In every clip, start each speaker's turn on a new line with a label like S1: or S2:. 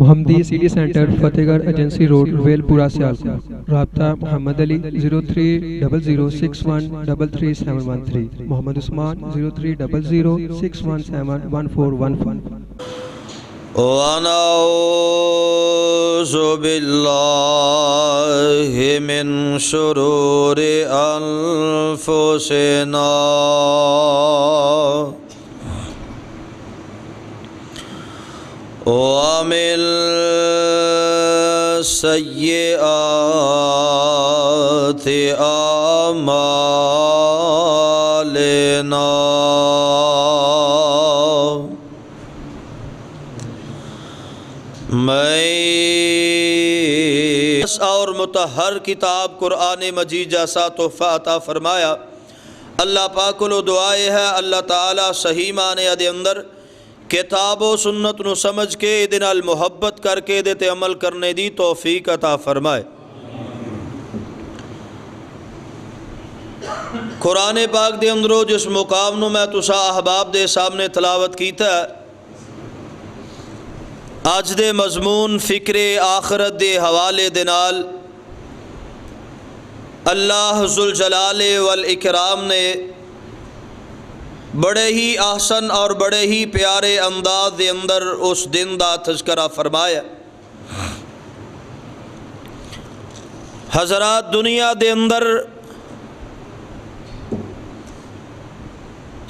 S1: محمدی city centre فتح گڑھ agency road royal پورہ سیالکوٹ۔ رابطہ محمد علی 030061337113، محمد عثمان 030061711415۔
S2: ونعوذ باللہ من شرور انفسنا ومن سیئات اعمالنا، اور مطہر کتاب قرآن مجید جیسا تحفہ عطا فرمایا۔ اللہ پاک کو دعائے ہے اللہ تعالیٰ صحیح معنی دے اندر کتاب و سنت نو سمجھ کے دے نال محبت کر کے دے تے عمل کرنے دی توفیق عطا فرمائے۔ قرآن پاک دے اندروں جس مقام نو میں تسا احباب دے سامنے تلاوت کیتا ہے، آج دے مضمون فکر آخرت دے حوالے دے نال اللہ ذوالجلال والاکرام نے بڑے ہی احسن اور بڑے ہی پیارے انداز دے اندر اس دن دا تذکرہ فرمایا۔ حضرات، دنیا دے اندر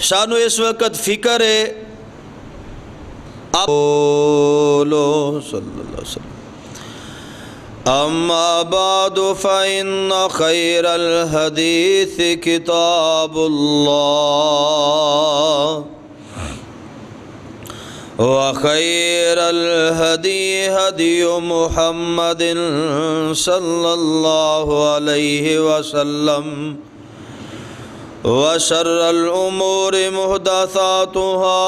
S2: سانو اس وقت فکر ہے صلی اللہ علیہ وسلم اما بعد فإن خیر الحدیث کتاب اللہ وخیر الہدی ہدی محمد صلی اللہ علیہ وسلم وشر الامور محدثاتها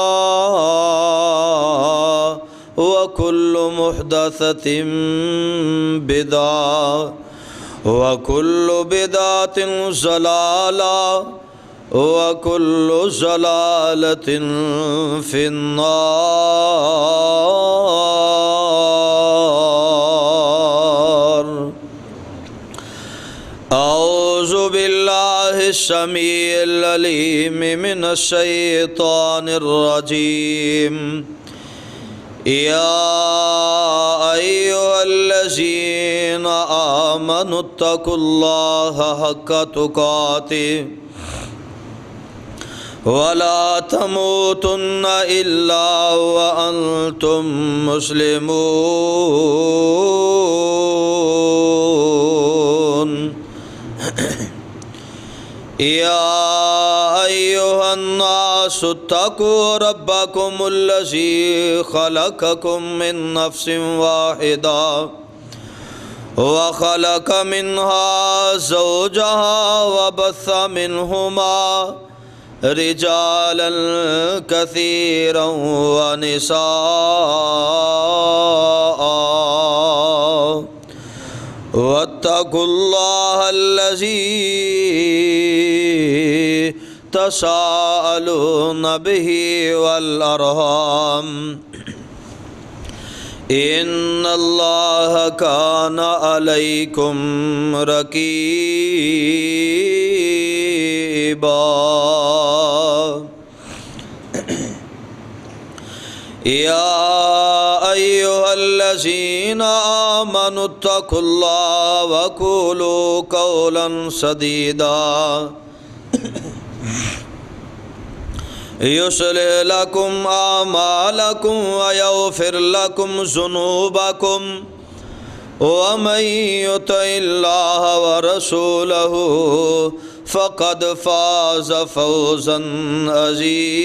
S2: وكل محدثة بدعة وكل بدعة ضلالة وكل ضلالة في النار۔ اعوذ باللہ السمیع العلیم من الشیطان الرجیم۔ یا ایھا الذین آمنوا اتقوا اللہ حق تقاته ولا تموتن الا وانتم مسلمون۔ یا ایھا الناس اتقوا ربکم الذی خلقکم من نفس واحدہ وخلق منها زوجها وبث منهما رجالا كثيرا ونساء واتقوا الله الذي تساءلون به والأرحام ان اللہ کان علیکم رقیبا۔ یا ایھا الذین آمنوا اتقوا اللہ وقولوا قولا سدیدا یصلح لکم اعمالکم ویغفر لکم ذنوبکم ومن یطع اللہ ورسولہ فقد فاز فوزا عظیما۔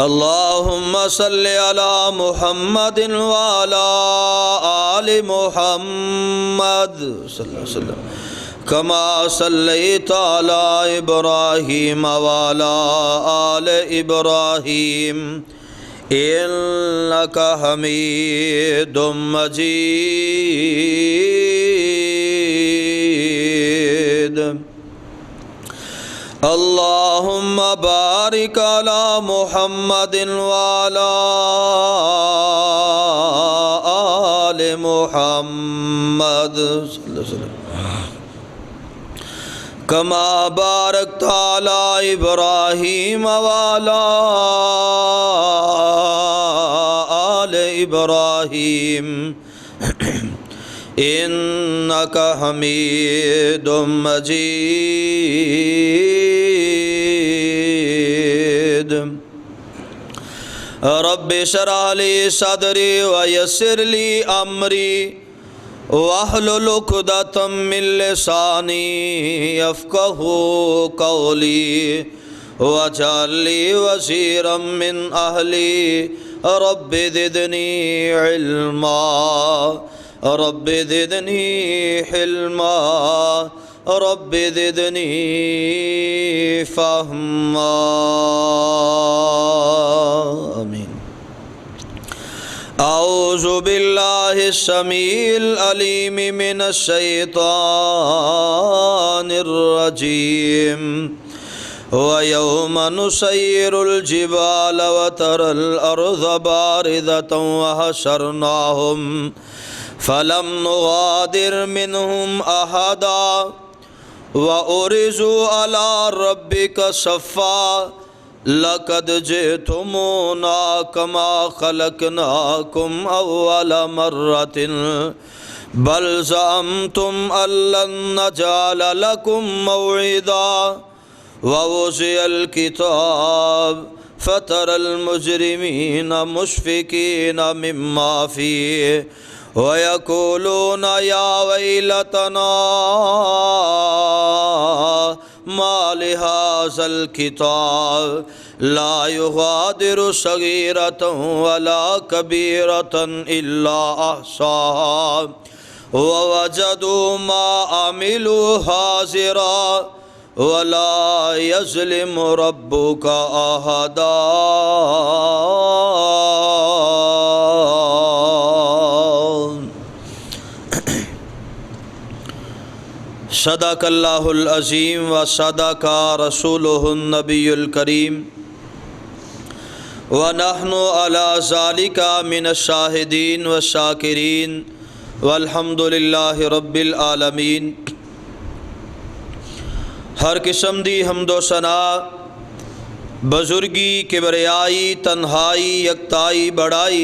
S2: اللہم صلی علی محمد وعلی آل محمد صلی اللہ علیہ وسلم کما صلیت علی ابراہیم وعلی آل ابراہیم انک حمید مجید۔ اللہم بارک علی محمد وعلی آل محمد صلی اللہ علیہ وسلم کما بارکت علی ابراہیم وعلی آل ابراہیم انک حمید مجید رب اشرح لی صدری ویسر لی امری واحلل عقدۃ من لسانی یفقہوا قولی واجعل لی وزیرا من اہلی رب زدنی علما رب زدنی حلما رب زدنی فہما آمین اعوذ باللہ السمیع العلیم من الشیطان الرجیم وَيَوْمَ نُسَيِّرُ الْجِبَالَ وَتَرَى الْأَرْضَ بَارِزَةً وَحَشَرْنَاهُمْ فَلَمْ نُغَادِرْ مِنْهُمْ أَحَدًا وَأُعْرِضُوا عَلَى رَبِّكَ صَفًّا لَقَدْ جِئْتُمُونَا كَمَا خَلَقْنَاكُمْ أَوَّلَ مَرَّةٍ بَلْ زَعَمْتُمْ أَن لَّن نَّجْعَلَ لَكُم مَّوْعِدًا ووضع الكتاب فترى المجرمين مشفقين مما فيه ويقولون يا ويلتنا ما لهذا الكتاب لا يغادر صغيرة ولا كبيرة إلا أحصاها ووجدوا ما عملوا حاضرا وَلَا يَظْلِمُ رَبُّكَ أَحَدًا صدق اللہ العظیم وصدق رسولہ النبی الکریم ونحن علی ذالک من الشاہدین والشاکرین والحمد للہ رب العالمین۔ ہر قسم دی حمد و ثنا، بزرگی، کبریائی، تنہائی، یکتائی، بڑائی،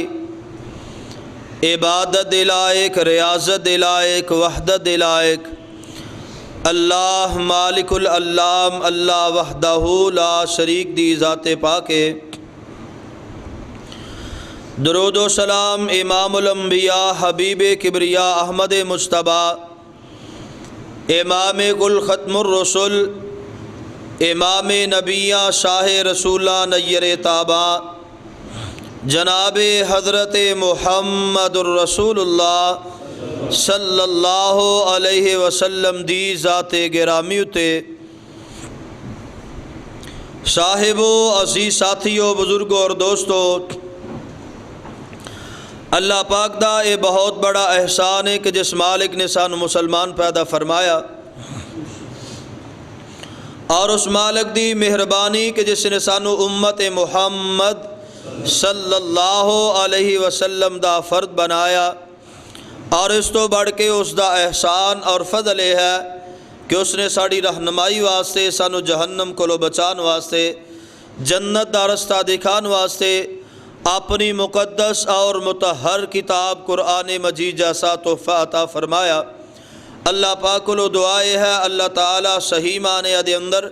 S2: عبادت لائق، ریاضت لائق، وحدت لائق اللہ مالک العلام، اللہ وحدہ لا شریک دی ذات پاک۔ درود و سلام امام الانبیاء حبیب کبریا احمد مجتبیٰ، امام کل ختم الرسل، امام نبیہ شاہ رسولہ نیر تابہ، جناب حضرت محمد الرسول اللہ صلی اللہ علیہ وسلم دی ذات گرامی تے صاحبو، عزیز ساتھیو، بزرگو اور دوستو، اللہ پاک دا اے بہت بڑا احسان ہے کہ جس مالک نے سانو مسلمان پیدا فرمایا، اور اس مالک دی مہربانی کہ جس نے سانو امت محمد صلی اللہ علیہ وسلم دا فرد بنایا، اور اس تو بڑھ کے اس دا احسان اور فضل ہے کہ اس نے ساڑی رہنمائی واسطے، سانو جہنم کو بچان واسطے، جنت دا رستہ دکھان واسطے اپنی مقدس اور مطہر کتاب قرآن مجید جیسا تحفہ عطا فرمایا۔ اللہ پاک کو دعائے ہے اللہ تعالیٰ صحیح معنی دے اندر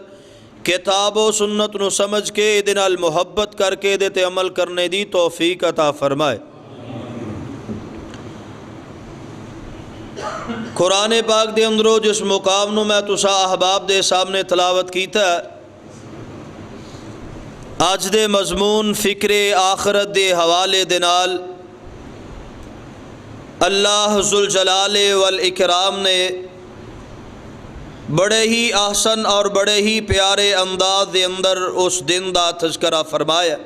S2: کتاب و سنت نو سمجھ کے دے نال محبت کر کے دے تے عمل کرنے دی توفیق عطا فرمائے۔ قرآن پاک دے اندرو جس مقام نو میں تسا احباب دے سامنے تلاوت کیتا ہے، آج دے مضمون فکر آخرت دے حوالے دے نال اللہ ذوالجلال والاکرام نے بڑے ہی احسن اور بڑے ہی پیارے انداز دے اندر اس دن دا تذکرہ فرمایا۔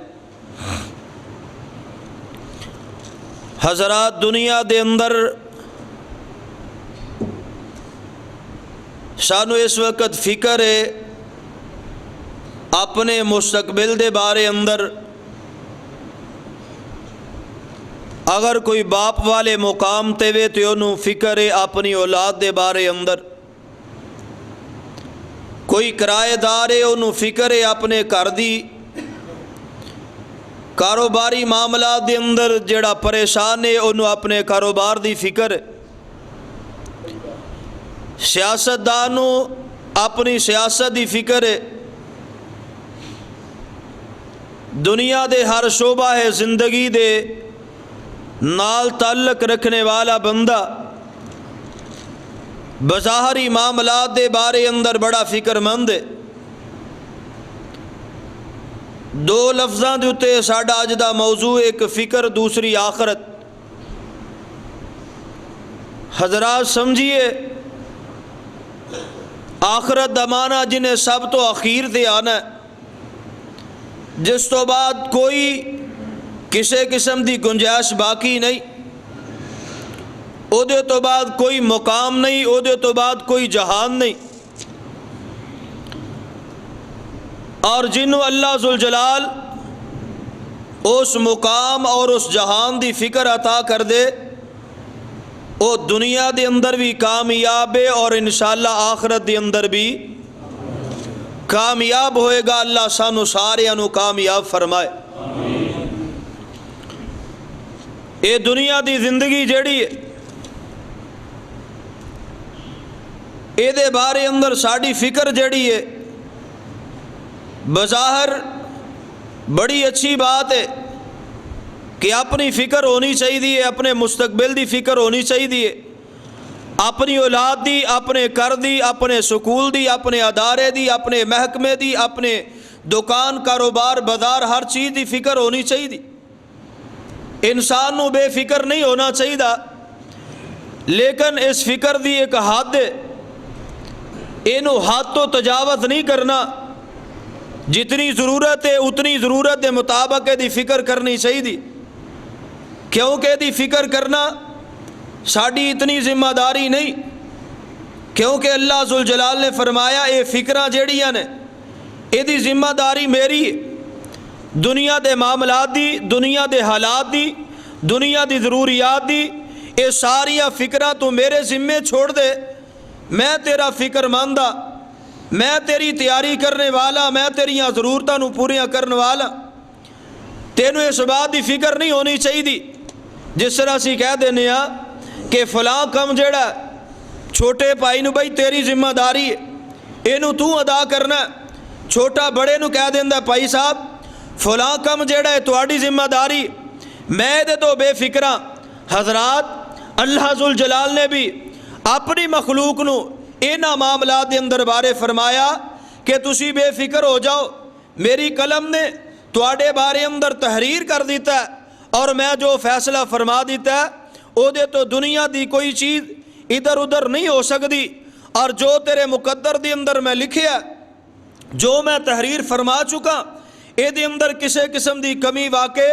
S2: حضرات، دنیا دے اندر سانو اس وقت فکر ہے اپنے مستقبل دے بارے اندر اگر کوئی باپ والے مقام تے وے تے انہوں فکر ہے اپنی اولاد دے بارے اندر، کوئی کرائے دار ہے انہوں فکر ہے اپنے گھر دی، کاروباری معاملات دے اندر جڑا پریشان ہے انہوں اپنے کاروبار دی فکر ہے، سیاستدانوں اپنی سیاست دی فکر ہے، دنیا دے ہر شعبہ ہے زندگی دے نال تعلق رکھنے والا بندہ بظاہری معاملات دے بارے اندر بڑا فکر مند ہے۔ دو لفظاں دے اتے ساڈا اج دا موضوع ایک فکر دوسری آخرت۔ حضرات سمجھیے آخرت دا معنی جنہیں سب تو اخیر تے آنا ہے، جس تو بعد کوئی کسی قسم دی گنجائش باقی نہیں، او دے تو بعد کوئی مقام نہیں، او دے تو بعد کوئی جہان نہیں، اور جنہوں اللہ ذوالجلال اس مقام اور اس جہان دی فکر عطا کر دے او دنیا دے اندر بھی کامیاب ہے اور انشاءاللہ آخرت دے اندر بھی کامیاب ہوئے گا۔ اللہ سانو سارے انو کامیاب فرمائے۔ اے دنیا دی زندگی جیڑی ہے اے دے بارے اندر ساڑی فکر جیڑی ہے بظاہر بڑی اچھی بات ہے کہ اپنی فکر ہونی چاہیے، اپنے مستقبل دی فکر ہونی چاہیے، اپنی اولاد دی، اپنے گھر دی، اپنے سکول دی، اپنے ادارے دی، اپنے محکمے دی، اپنے دکان کاروبار بازار ہر چیز دی فکر ہونی چاہیے۔ انسان نو بے فکر نہیں ہونا چاہیے، لیکن اس فکر دی ایک حد ہے، اینو حد تو تجاوز نہیں کرنا، جتنی ضرورت ہے اتنی ضرورت دے مطابق دی فکر کرنی چاہیے، کیونکہ دی فکر کرنا ساڑی اتنی ذمہ داری نہیں، کیونکہ اللہ ذوالجلال نے فرمایا اے فکراں جیڑیاں نے اے دی ذمہ داری میری ہے، دنیا دے معاملات دی، دنیا دے حالات دی، دنیا دی ضروریات دی، اے ساریاں فکراں تو میرے ذمے چھوڑ دے، میں تیرا فکر مندہ، میں تیری تیاری کرنے والا، میں تیریاں ضرورتاں نو پوریاں کرنے والا، تینوں اس بات دی فکر نہیں ہونی چاہیے جس طرح سی کہہ دینے ہاں کہ فلاں کم جڑا چھوٹے بھائی نو بھائی تیری ذمہ داری ہے، اینو تو ادا کرنا، چھوٹا بڑے نو کہہ دیندہ بھائی صاحب فلاں کم جڑا ہے تواڈی ذمہ داری، میں دے تو بے فکراں۔ حضرات اللہ ذوالجلال نے بھی اپنی مخلوق نو اینا معاملات دے اندر بارے فرمایا کہ تسی بے فکر ہو جاؤ، میری قلم نے تواڈے بارے اندر تحریر کر دیتا ہے اور میں جو فیصلہ فرما دیتا ہے او دے تو دنیا دی کوئی چیز ادھر ادھر نہیں ہو سکتی، اور جو تیرے مقدر دے اندر میں لکھیا جو میں تحریر فرما چکا اے دے اندر کسی قسم دی کمی واقع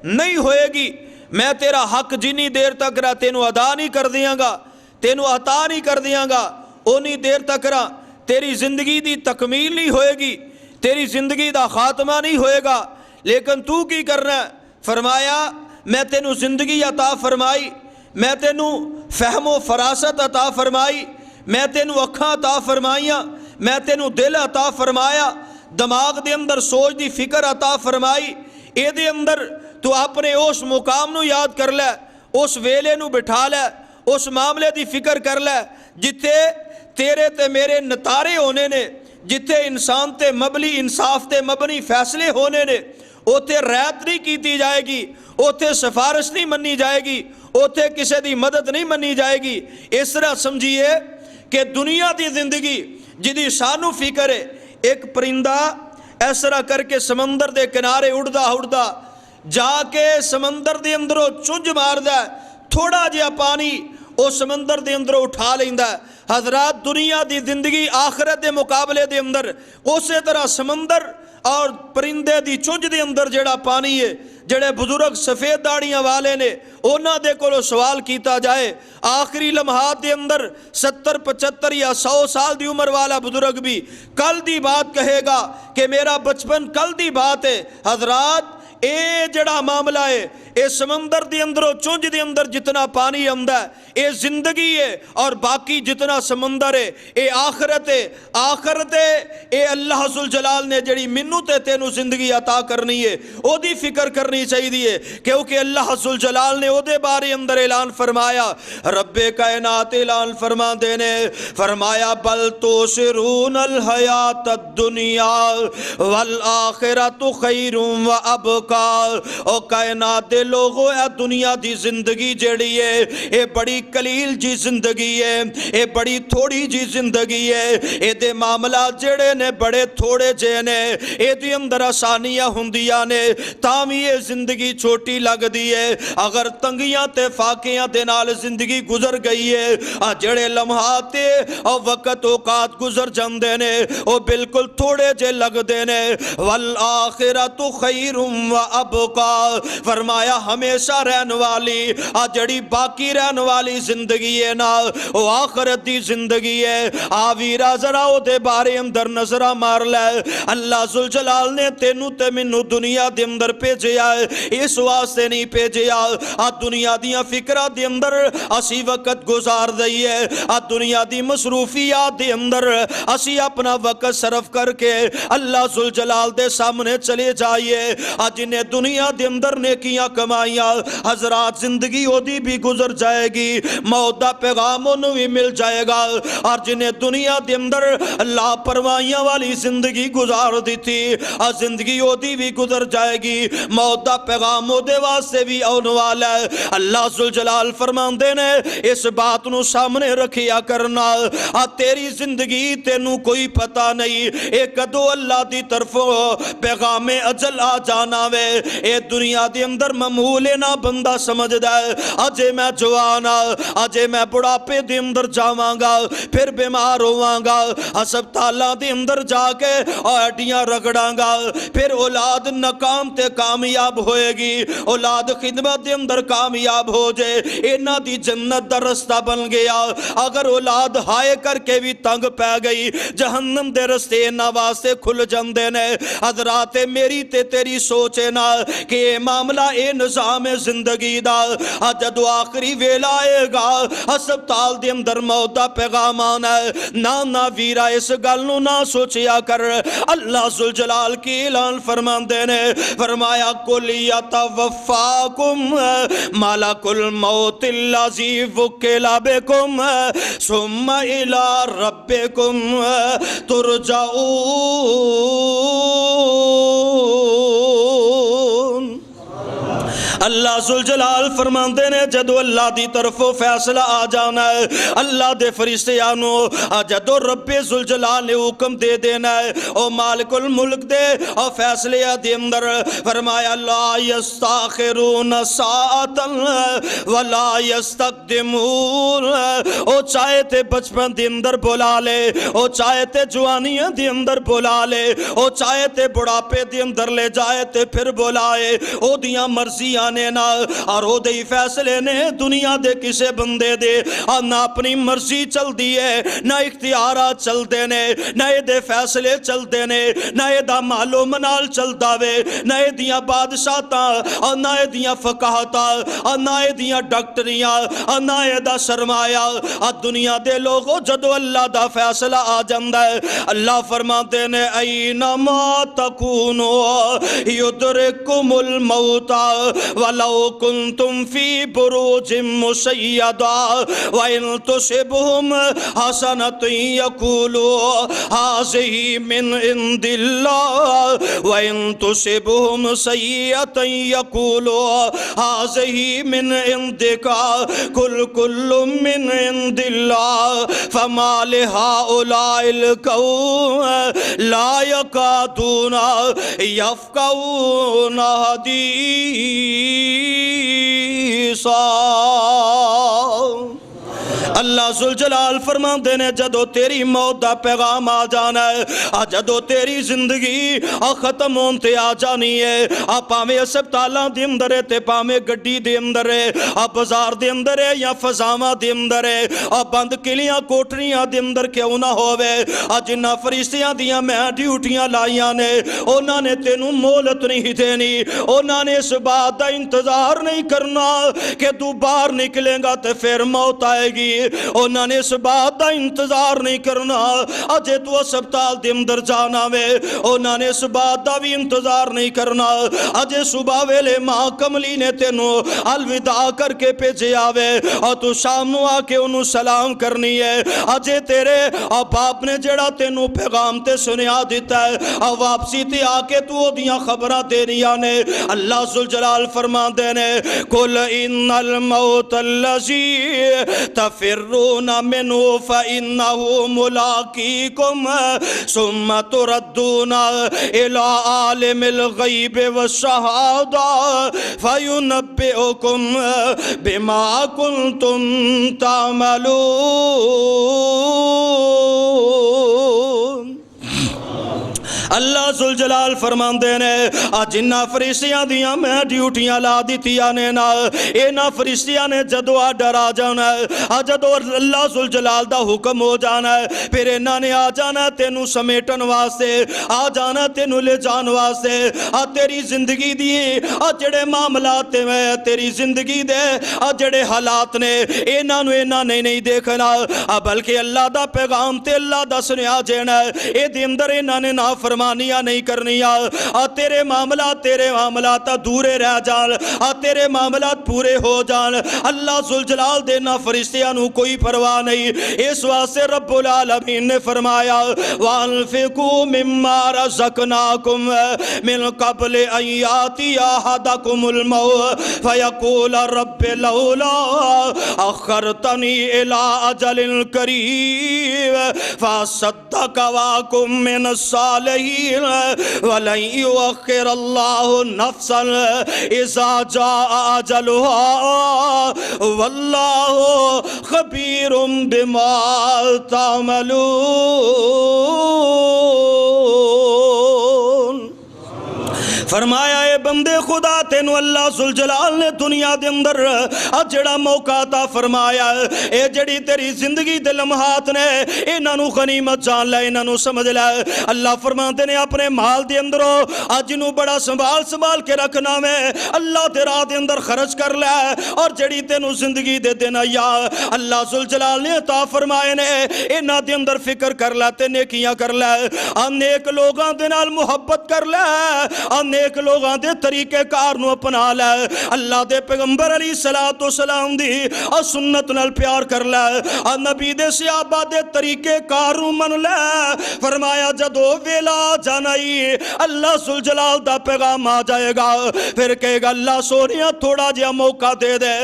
S2: نہیں ہوئے گی، میں تیرا حق جنی دیر تک رہا تینو ادا نہیں کر دیاں گا، تینو عطا نہیں کر دیاں گا، اونی دیر تک رہا تیری زندگی دی تکمیل نہیں ہوئے گی، تیری زندگی دا خاتمہ نہیں ہوئے گا۔ لیکن تو کی کرنا ہے؟ فرمایا میں تینو زندگی عطا فرمائی، میں تینو فہم و فراست عطا فرمائی، میں تینو اکھاں عطا فرمائیاں، میں تینو دل عطا فرمایا، دماغ دے اندر سوچ دی فکر عطا فرمائی، اے دے اندر تو اپنے اس مقام نو یاد کر لے، اس ویلے نو بٹھا لے، اس معاملے دی فکر کر لے جتے تیرے تے میرے نتارے ہونے نے، جتے انسان تے مبلی انصاف تے مبنی فیصلے ہونے نے، اوتے ریت نہیں کیتی جائے گی، اوتے سفارش نہیں منی جائے گی، اوتے کسی دی مدد نہیں منی جائے گی۔ اس طرح سمجھیے کہ دنیا دی زندگی جدی سانو فکر ہے، ایک پرندہ اس طرح کر کے سمندر دے کنارے اڑدا اڑدا جا کے سمندر دے اندروں چنج مار دا، تھوڑا جہا پانی وہ سمندر دے اندر اٹھا لیندا ہے۔ حضرات دنیا دی زندگی آخرت دے مقابلے دے اندر اسی طرح سمندر اور پرندے دی چونج دے اندر جڑا پانی ہے، جڑے بزرگ سفید داڑیاں والے نے انہاں دے کولو سوال کیتا جائے، آخری لمحات دے اندر 70 75 یا 100 سال دی عمر والا بزرگ بھی کل دی بات کہے گا کہ میرا بچپن کل دی بات ہے۔ حضرات اے جڑا معاملہ ہے، اے سمندر دے اندر و چونج دے اندر جتنا پانی آمدا ہے اے زندگی ہے، اور باقی جتنا سمندر ہے اے آخرت ہے۔ آخرت ہے اے اللہ ذوالجلال نے جڑی منو تے تینو زندگی عطا کرنی ہے او دی فکر کرنی چاہیے، کیونکہ اللہ ذوالجلال نے او دے بارے اندر اعلان فرمایا۔ رب کائنات اعلان فرما دینے فرمایا بل توسرون الحیات الدنیا والآخرت خیر و ابقا۔ او کائنات دے لوگو اے دنیا دی زندگی جیڑی ہے اے بڑی قلیل جی زندگی ہے، اے بڑی تھوڑی جی زندگی ہے، اے دے معاملات جیڑے نے بڑے تھوڑے جے نے، اے دی اندر آسانیاں ہندیاں نے، تامی یہ زندگی چھوٹی لگ دی ہے۔ اگر تنگیاں تے فاقیاں دے نال زندگی گزر گئی ہے، جڑے لمحات اور وقت اوقات گزر جاندے نے او بالکل تھوڑے جے لگ دے نے۔ والآخرت خیر و ابقا، فرمایا ہمیشہ رہن والی جڑی باقی رہن والی زندگی ہے نا وہ آخرت دی زندگی ہے۔ آویرا ذرا او دے بارے اندر نظرہ مار لے، اللہ ذوالجلال نے تینو تے منو دنیا دے اندر بھیجیا ہے، اس واسطے نہیں بھیجیا دنیا دیاں فکرہ دے اندر اسی وقت گزار دئی ہے، دنیا دی مصروفیات دے اندر اسی اپنا وقت صرف کر کے اللہ ذوالجلال دے سامنے چلے جائیے۔ جنہیں دنیا دے اندر نیکیاں کمائیاں، حضرات زندگی او دی بھی گزر جائے گی، موت دا پیغام انہوں بھی مل جائے گا۔ اور جنہیں دنیا دے اندر لاپرواہیاں والی زندگی گزار دی تھی، زندگی او دی بھی گزر جائے گی، موت دا پیغام او دے واسطے بھی آن والا ہے۔ اللہ ذوالجلال فرماندے نے اس بات نو سامنے رکھیا کرنا، تیری زندگی تینوں کوئی پتہ نہیں اے کدو اللہ دی طرفوں پیغام اجل آ جانا وے۔ اے دنیا دے اندر معمول نہ بندہ سمجھدا ہے اجے میں جوان اجے میں بڑھاپے دے اندر جاواں گا، پھر بیمار ہوواں گا، ہسپتالاں دے اندر جا کے ہڈیاں رگڑاں گا، پھر اولاد ناکام تے کامیاب ہوئے گی، اولاد خدمت دے اندر کامیاب ہو جائے، انہاں دی جنت دا رستہ بن گیا۔ اگر اولاد ہائے کر کے بھی تنگ پہ گئی، جہنم دے رستے انہاں واسطے کھل جاندے نے۔ حضرات میری تے تیری سوچے نا کہ اے معاملہ اے نظام زندگی دا جدو آخری ویلا آئے گا ہسپتال دے اندر موت دا پیغام آنا ہے، نہ ویرا اس گل نو نہ سوچیا کر۔ اللہ ذوالجلال کی اعلان فرماندے نے فرمایا قل یتوفاکم ملک الموت الذی وکل بکم ثم الی ربکم ترجعون۔ اللہ ذوالجلال فرماندے نے جدو اللہ دی طرفوں فیصلہ آ جانا ہے، اللہ دے فرشتے آنو جدو رب ذوالجلال نے حکم دے دینا ہے، او مالک الملک دے او فیصلے دے اندر فرمایا لا یستاخرون ساعتا ولا یستقدمون۔ او چاہے تے بچپن دے اندر بولا لے، او چاہے تے جوانیاں دے اندر بولا لے، او چاہے تے بڑھاپے دے اندر لے جائے تے پھر بولائے، او دیاں مرضیاں نے نا اور او دے فیصلے نے دنیا دے کسے بندے دے اور نہ اپنی مرضی چل دیئے، نہ اختیارات چل دینے، نہ اے دے فیصلے چل دینے، نہ اے دا مالو منال چل داوے، نہ اے دیاں بادشاہتاں اور نہ اے دیاں فقاہتاں اور نہ اے دیاں ڈاکٹریاں اور نہ اے دا سرمایہ۔ اور دنیا دے لوگوں جدو اللہ دا فیصلہ آ جاندہ ہے، اللہ فرماتے نے اینما تکونو یدرکم الموتا وَلَوْ كُنْتُمْ فِي بُرُوجٍ مُشَيَّدَةٍ وَإِن تُصِبْهُمْ حَسَنَةٌ يَقُولُوا هَٰذِهِ مِنْ عِنْدِ اللَّهِ وَإِن تُصِبْهُمْ سَيِّئَةٌ يَقُولُوا هَٰذِهِ مِنْ عِنْدِكَ قُلْ كُلٌّ مِنْ عِنْدِ اللَّهِ فَمَا لِهَٰؤُلَاءِ الْقَوْمِ لَا يَكَادُونَ يَفْقَهُونَ حَدِيثًا۔ اللہ ذوالجلال فرماندے نے جدو تیری موت دا پیغام آ جانا ہے، جدو تیری زندگی ختم ہون تے آ جانی ہے، پاویں ہسپتالاں دے اندر ہے تے پاویں گڈی دے اندر ہے، بازار دے اندر ہے یا فضاواں دے اندر ہے، بند کلیاں کوٹریاں دے اندر کیوں نہ ہووے، جنہاں فرشتیاں دیاں میں ڈیوٹیاں لائیاں نے انہاں نے تینوں مہلت نہیں دینی، انہاں نے اس بات دا انتظار نہیں کرنا کہ تو باہر نکلے گا تے پھر موت آئے گی، انہاں نے اس بات دا انتظار نہیں کرنا اجے تو اسپتال دے اندر جانا وے، انہاں نے اس بات دا بھی انتظار نہیں کرنا اجے صبح ویلے ماں کملی نے تینوں الوداع کر کے بھیجے آوے اور تو شام نو آ کے انہوں سلام کرنی ہے، اجے تیرے باپ نے جڑا تینوں پیغام تے سنیا دیتا ہے واپسی تے آ کے تو دیاں خبراں دینیاں نے۔ اللہ ذوالجلال فرما دینے قُلْ إِنَّ الْمَوْتَ الَّذِي تَفِرُّونَ مِنْهُ فَإِنَّهُ مُلَاقِيكُمْ ثُمَّ تُرَدُّونَ إِلَىٰ عَالِمِ الْغَيْبِ وَالشَّهَادَةِ فَيُنَبِّئُكُمْ بِمَا كُنْتُمْ تَعْمَلُونَ۔ اللہ ذوالجلال فرماندے نے جنہ فرشتیاں دیاں میں ڈیوٹیاں لا دیتیاں نے نا اینا فرشتیاں نے جدو ڈر آ جانا ہے، جدو اللہ ذوالجلال دا حکم ہو جانا ہے پھر اینا نے آ جانا تینوں سمیٹن واسطے، آ جانا تینوں لے جان واسطے، تیری زندگی دی جڑے معاملات میں تیری زندگی دے جڑے حالات نے اینا نو اینا نہیں دیکھنا بلکہ اللہ دا پیغام تے اللہ دا سنیا جینا ہے، اے دے اندر اینا نے نافرمانیاں نہیں کرنیاں، تیرے معاملات دورے رہ جان، تیرے معاملات پورے ہو جان۔ اللہ ذوالجلال دے نا فرشتیاں نو کوئی پرواہ نہیں، اس واسطے رب العالمین نے فرمایا وَأَنفِقُوا مِمَّا رَزَقْنَاكُمْ مِن قَبْلِ أَن يَأْتِيَ أَحَدَكُمُ الْمَوْتُ فَيَقُولَ رَبِّ لَوْلَا أَخَّرْتَنِي إِلَىٰ أَجَلٍ قَرِيبٍ فَأَصَّدَّقَ وَأَكُن مِّنَ الصَّالِحِينَ وَلَن يُؤَخِّرَ اللَّهُ نَفْسًا إِذَا جَاءَ أَجَلُهَا وَاللَّهُ خَبِيرٌ بِمَا تَعْمَلُونَ۔ فرمایا اے بندے خدا تینو اللہ ذوالجلال نے دنیا دے اندر جڑا موقع عطا فرمایا اے جڑی تیری زندگی دے لمحات نے انہاں نو غنیمت جان لے، انہاں نو سمجھ لے۔ اللہ فرماندے نے اپنے مال دے اندروں جنوں بڑا سنبھال کے رکھنا میں اللہ دے راہ دے اندر خرچ کر لے، اور جڑی تینو زندگی دے دینا یا اللہ ذوالجلال نے عطا فرمائے نے انہاں دے اندر فکر کر لے تے نیکیاں کر لے، نیک لوگاں دے نال محبت کر لے، نیک لوگاں دے طریقے کار نو اپنا لے، اللہ دے پیغمبر علیہ السلام دی سنت نال پیار کر لے، نبی دے صحابہ دے طریقے کار نو من لے۔ فرمایا جدو ویلا جانائی اللہ ذوالجلال دا پیغام آ جائے گا پھر کہے گا اللہ سونیا تھوڑا جہا موقع دے دے،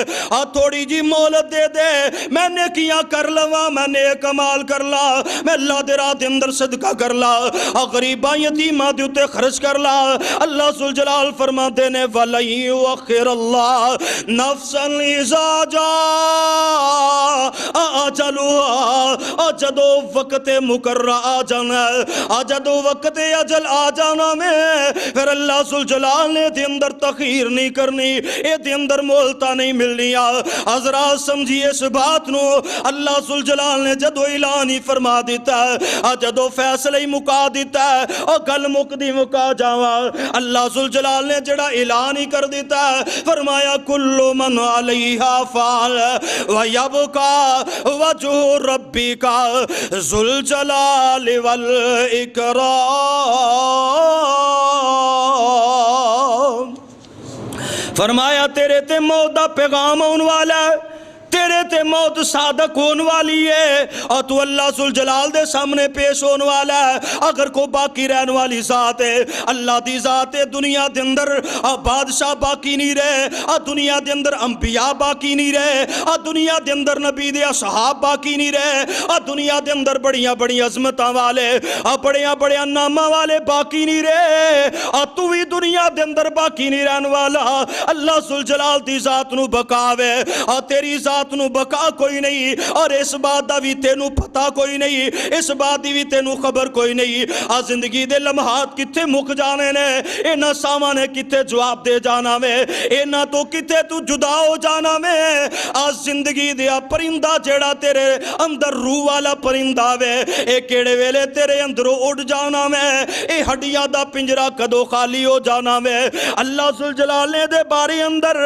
S2: تھوڑی جی مہلت دے دے، میں نیکیاں کر لواں، میں نیک عمال کر لا، میں اللہ دے راہ دے اندر صدقہ کر لا، غریباں یتیماں دے اُتے خرچ کر لا۔ اللہ ذوالجلال فرماتے نے وَلَن يُؤَخِّرَ اللَّهُ نَفْسًا إِذَا جَاءَ أَجَلُهَا، جدو وقت مقررہ آ جانا ہے، جدو وقت اجل آ جانا میں پھر اللہ ذوالجلال نے دے اندر تخیر نہیں کرنی، اے دے اندر مولتا نہیں ملنی۔ حضرات سمجھیے اس بات نو اللہ ذوالجلال نے جدو اعلان ہی فرما دیتا ہے، جدو فیصلہ ہی مکا دیتا ہے اور گل مکدی مکا جاواں، اللہ ذوالجلال نے جڑا اعلان ہی کر دیتا ہے، فرمایا کل من علیہا فان ویبقا وجہ ربک ذو الجلال والاکرام۔ فرمایا تیرے تے موت دا پیغام آن والا ہے، تیرے تے موت صادق ہون والی ہے، اور تو اللہ ذوالجلال دے سامنے پیش ہون والا ہے۔ اگر کو باقی رہن والی ذات ہے، اللہ دی ذات ہے، دنیا دے اندر بادشاہ باقی نہیں رہے، دنیا دے اندر انبیاء باقی نہیں رہے، دنیا دے اندر نبی دے اصحاب باقی نہیں رہے، دنیا دے اندر بڑیاں بڑی عظمتاں والے بڑیاں نامہ والے باقی نہیں رہے، تو بھی دنیا دے اندر باقی نہیں رہن والا۔ اللہ ذوالجلال دی ذات نو بقاوے، تیری ذات نو
S3: وقع کوئی نہیں اور اس بات دا بھی تینوں پتہ کوئی نہیں، اس بات دی بھی تینوں خبر کوئی نہیں آ زندگی دے لمحات کتے مک جانے نے، اینا سامان کتے جواب دے جانا میں، اینا تو کتے تو جدا ہو جانا میں۔ آ زندگی دیا پرندہ جیڑا تیرے اندر روح والا پرندہ وے، اے کیڑے ویلے تیرے اندروں اڑ جانا میں، اے ہڈیاں دا پنجرہ کدو خالی ہو جانا میں۔ اللہ ذوالجلال نے دے باری اندر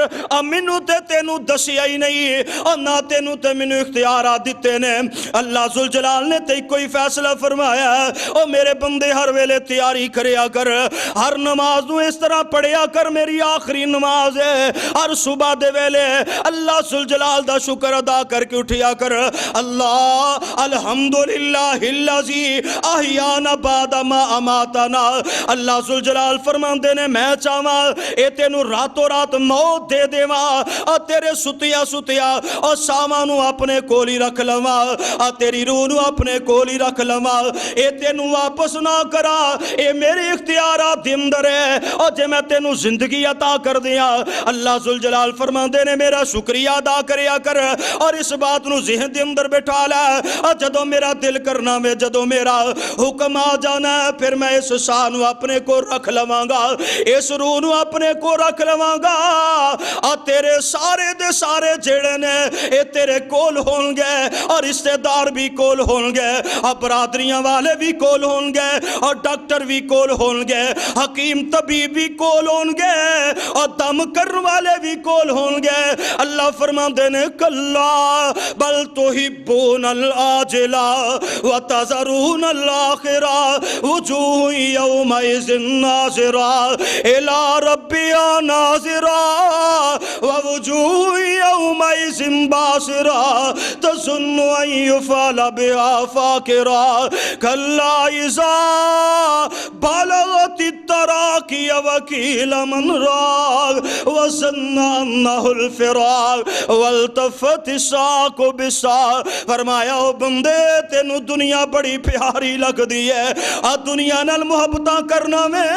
S3: منو تے تینوں دسیا ہی نہیں اور نہ تینوں تے منو اختیارات دیتے نے۔ اللہ ذوالجلال نے تے کوئی فیصلہ فرمایا او میرے بندے ہر ویلے تیاری کریا کر، ہر نماز نو اس طرح پڑھیا کر میری آخری نماز ہے، ہر صبح دے ویلے اللہ ذوالجلال دا شکر ادا کر کے اٹھیا کر، اللہ الحمدللہ الذی احیانا بعد ما اماتنا۔ اللہ ذوالجلال فرماندے نے میں چاہواں اے تینوں راتوں رات موت دے دیواں اور تیرے ستیا ستیا اور سامانوں اپنے کولی رکھ لواں اور تیری روح نو اپنے کولی رکھ لواں، اے تینوں واپس نہ کرا، اے میرے اختیارات دے اندر ہے اور جے میں تینوں زندگی عطا کر دیا۔ اللہ ذوالجلال فرماندے نے میرا شکریہ ادا کریا کر اور اس بات نو ذہن دے اندر بٹھا لے، اور جدوں میرا دل کرنا میں جدوں میرا حکم آ جانا ہے پھر میں اس ساہ نو اپنے کو رکھ لواں گا، اس روح نو اپنے کو رکھ لواں گا، اور تیرے سارے دے سارے جیڑے نے اے تیرے کول ہون گے اور رشتہ دار بھی کول ہون گے اور برادریاں والے بھی کول ہون گے اور ڈاکٹر بھی کول ہون گے، حکیم طبیب بھی کول ہون گے اور دم کرن والے بھی کول ہون گے۔ اللہ فرماندے نے کلا بل تحبون العاجلہ وتذرون الآخرہ وجوہ یومئذ ناظرہ الی ربہا ناظرہ ووجوہ یومئذ باسرہ تظن ان یفعل بہا فاقرہ کلا اذا بلغت التراقی وقیل من راغ وظن انہ الفراق والتفت الساق بالساق۔ فرمایا او بندے تینوں دنیا بڑی پیاری لگ دی ہے، آ دنیا نال محبتاں کرنا میں،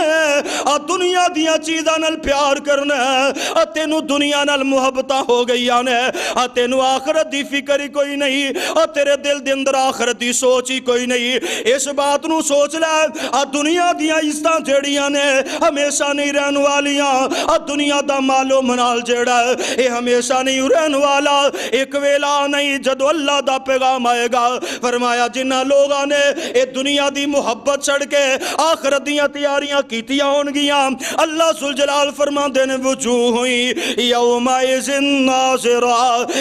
S3: آ دنیا دیاں چیزاں نال پیار کرنا ہے، آ تینوں دنیا نال محبتاں ہو گئی آنے، آ تینوں آخرت دی فکر ہی کوئی نہیں، آ تیرے دل دے اندر آخرت دی سوچ ہی کوئی نہیں۔ اس بات نو سوچ لے آ دنیا دیاں عزتاں جیڑیاں نے ہمیشہ نہیں رہن والیاں، آ دنیا دا مالو منال جیڑا ہے اے ہمیشہ نہیں رہن والا، ایک ویلا نہیں جدو اللہ دا پیغام آئے گا۔ فرمایا جنہ لوگاں نے اے دنیا دی محبت چھڑ کے آخرت دیاں تیاریاں کیتیاں ہون گیاں، اللہ ذوالجلال فرماندے نے وجوہ یومئذ ناظرہ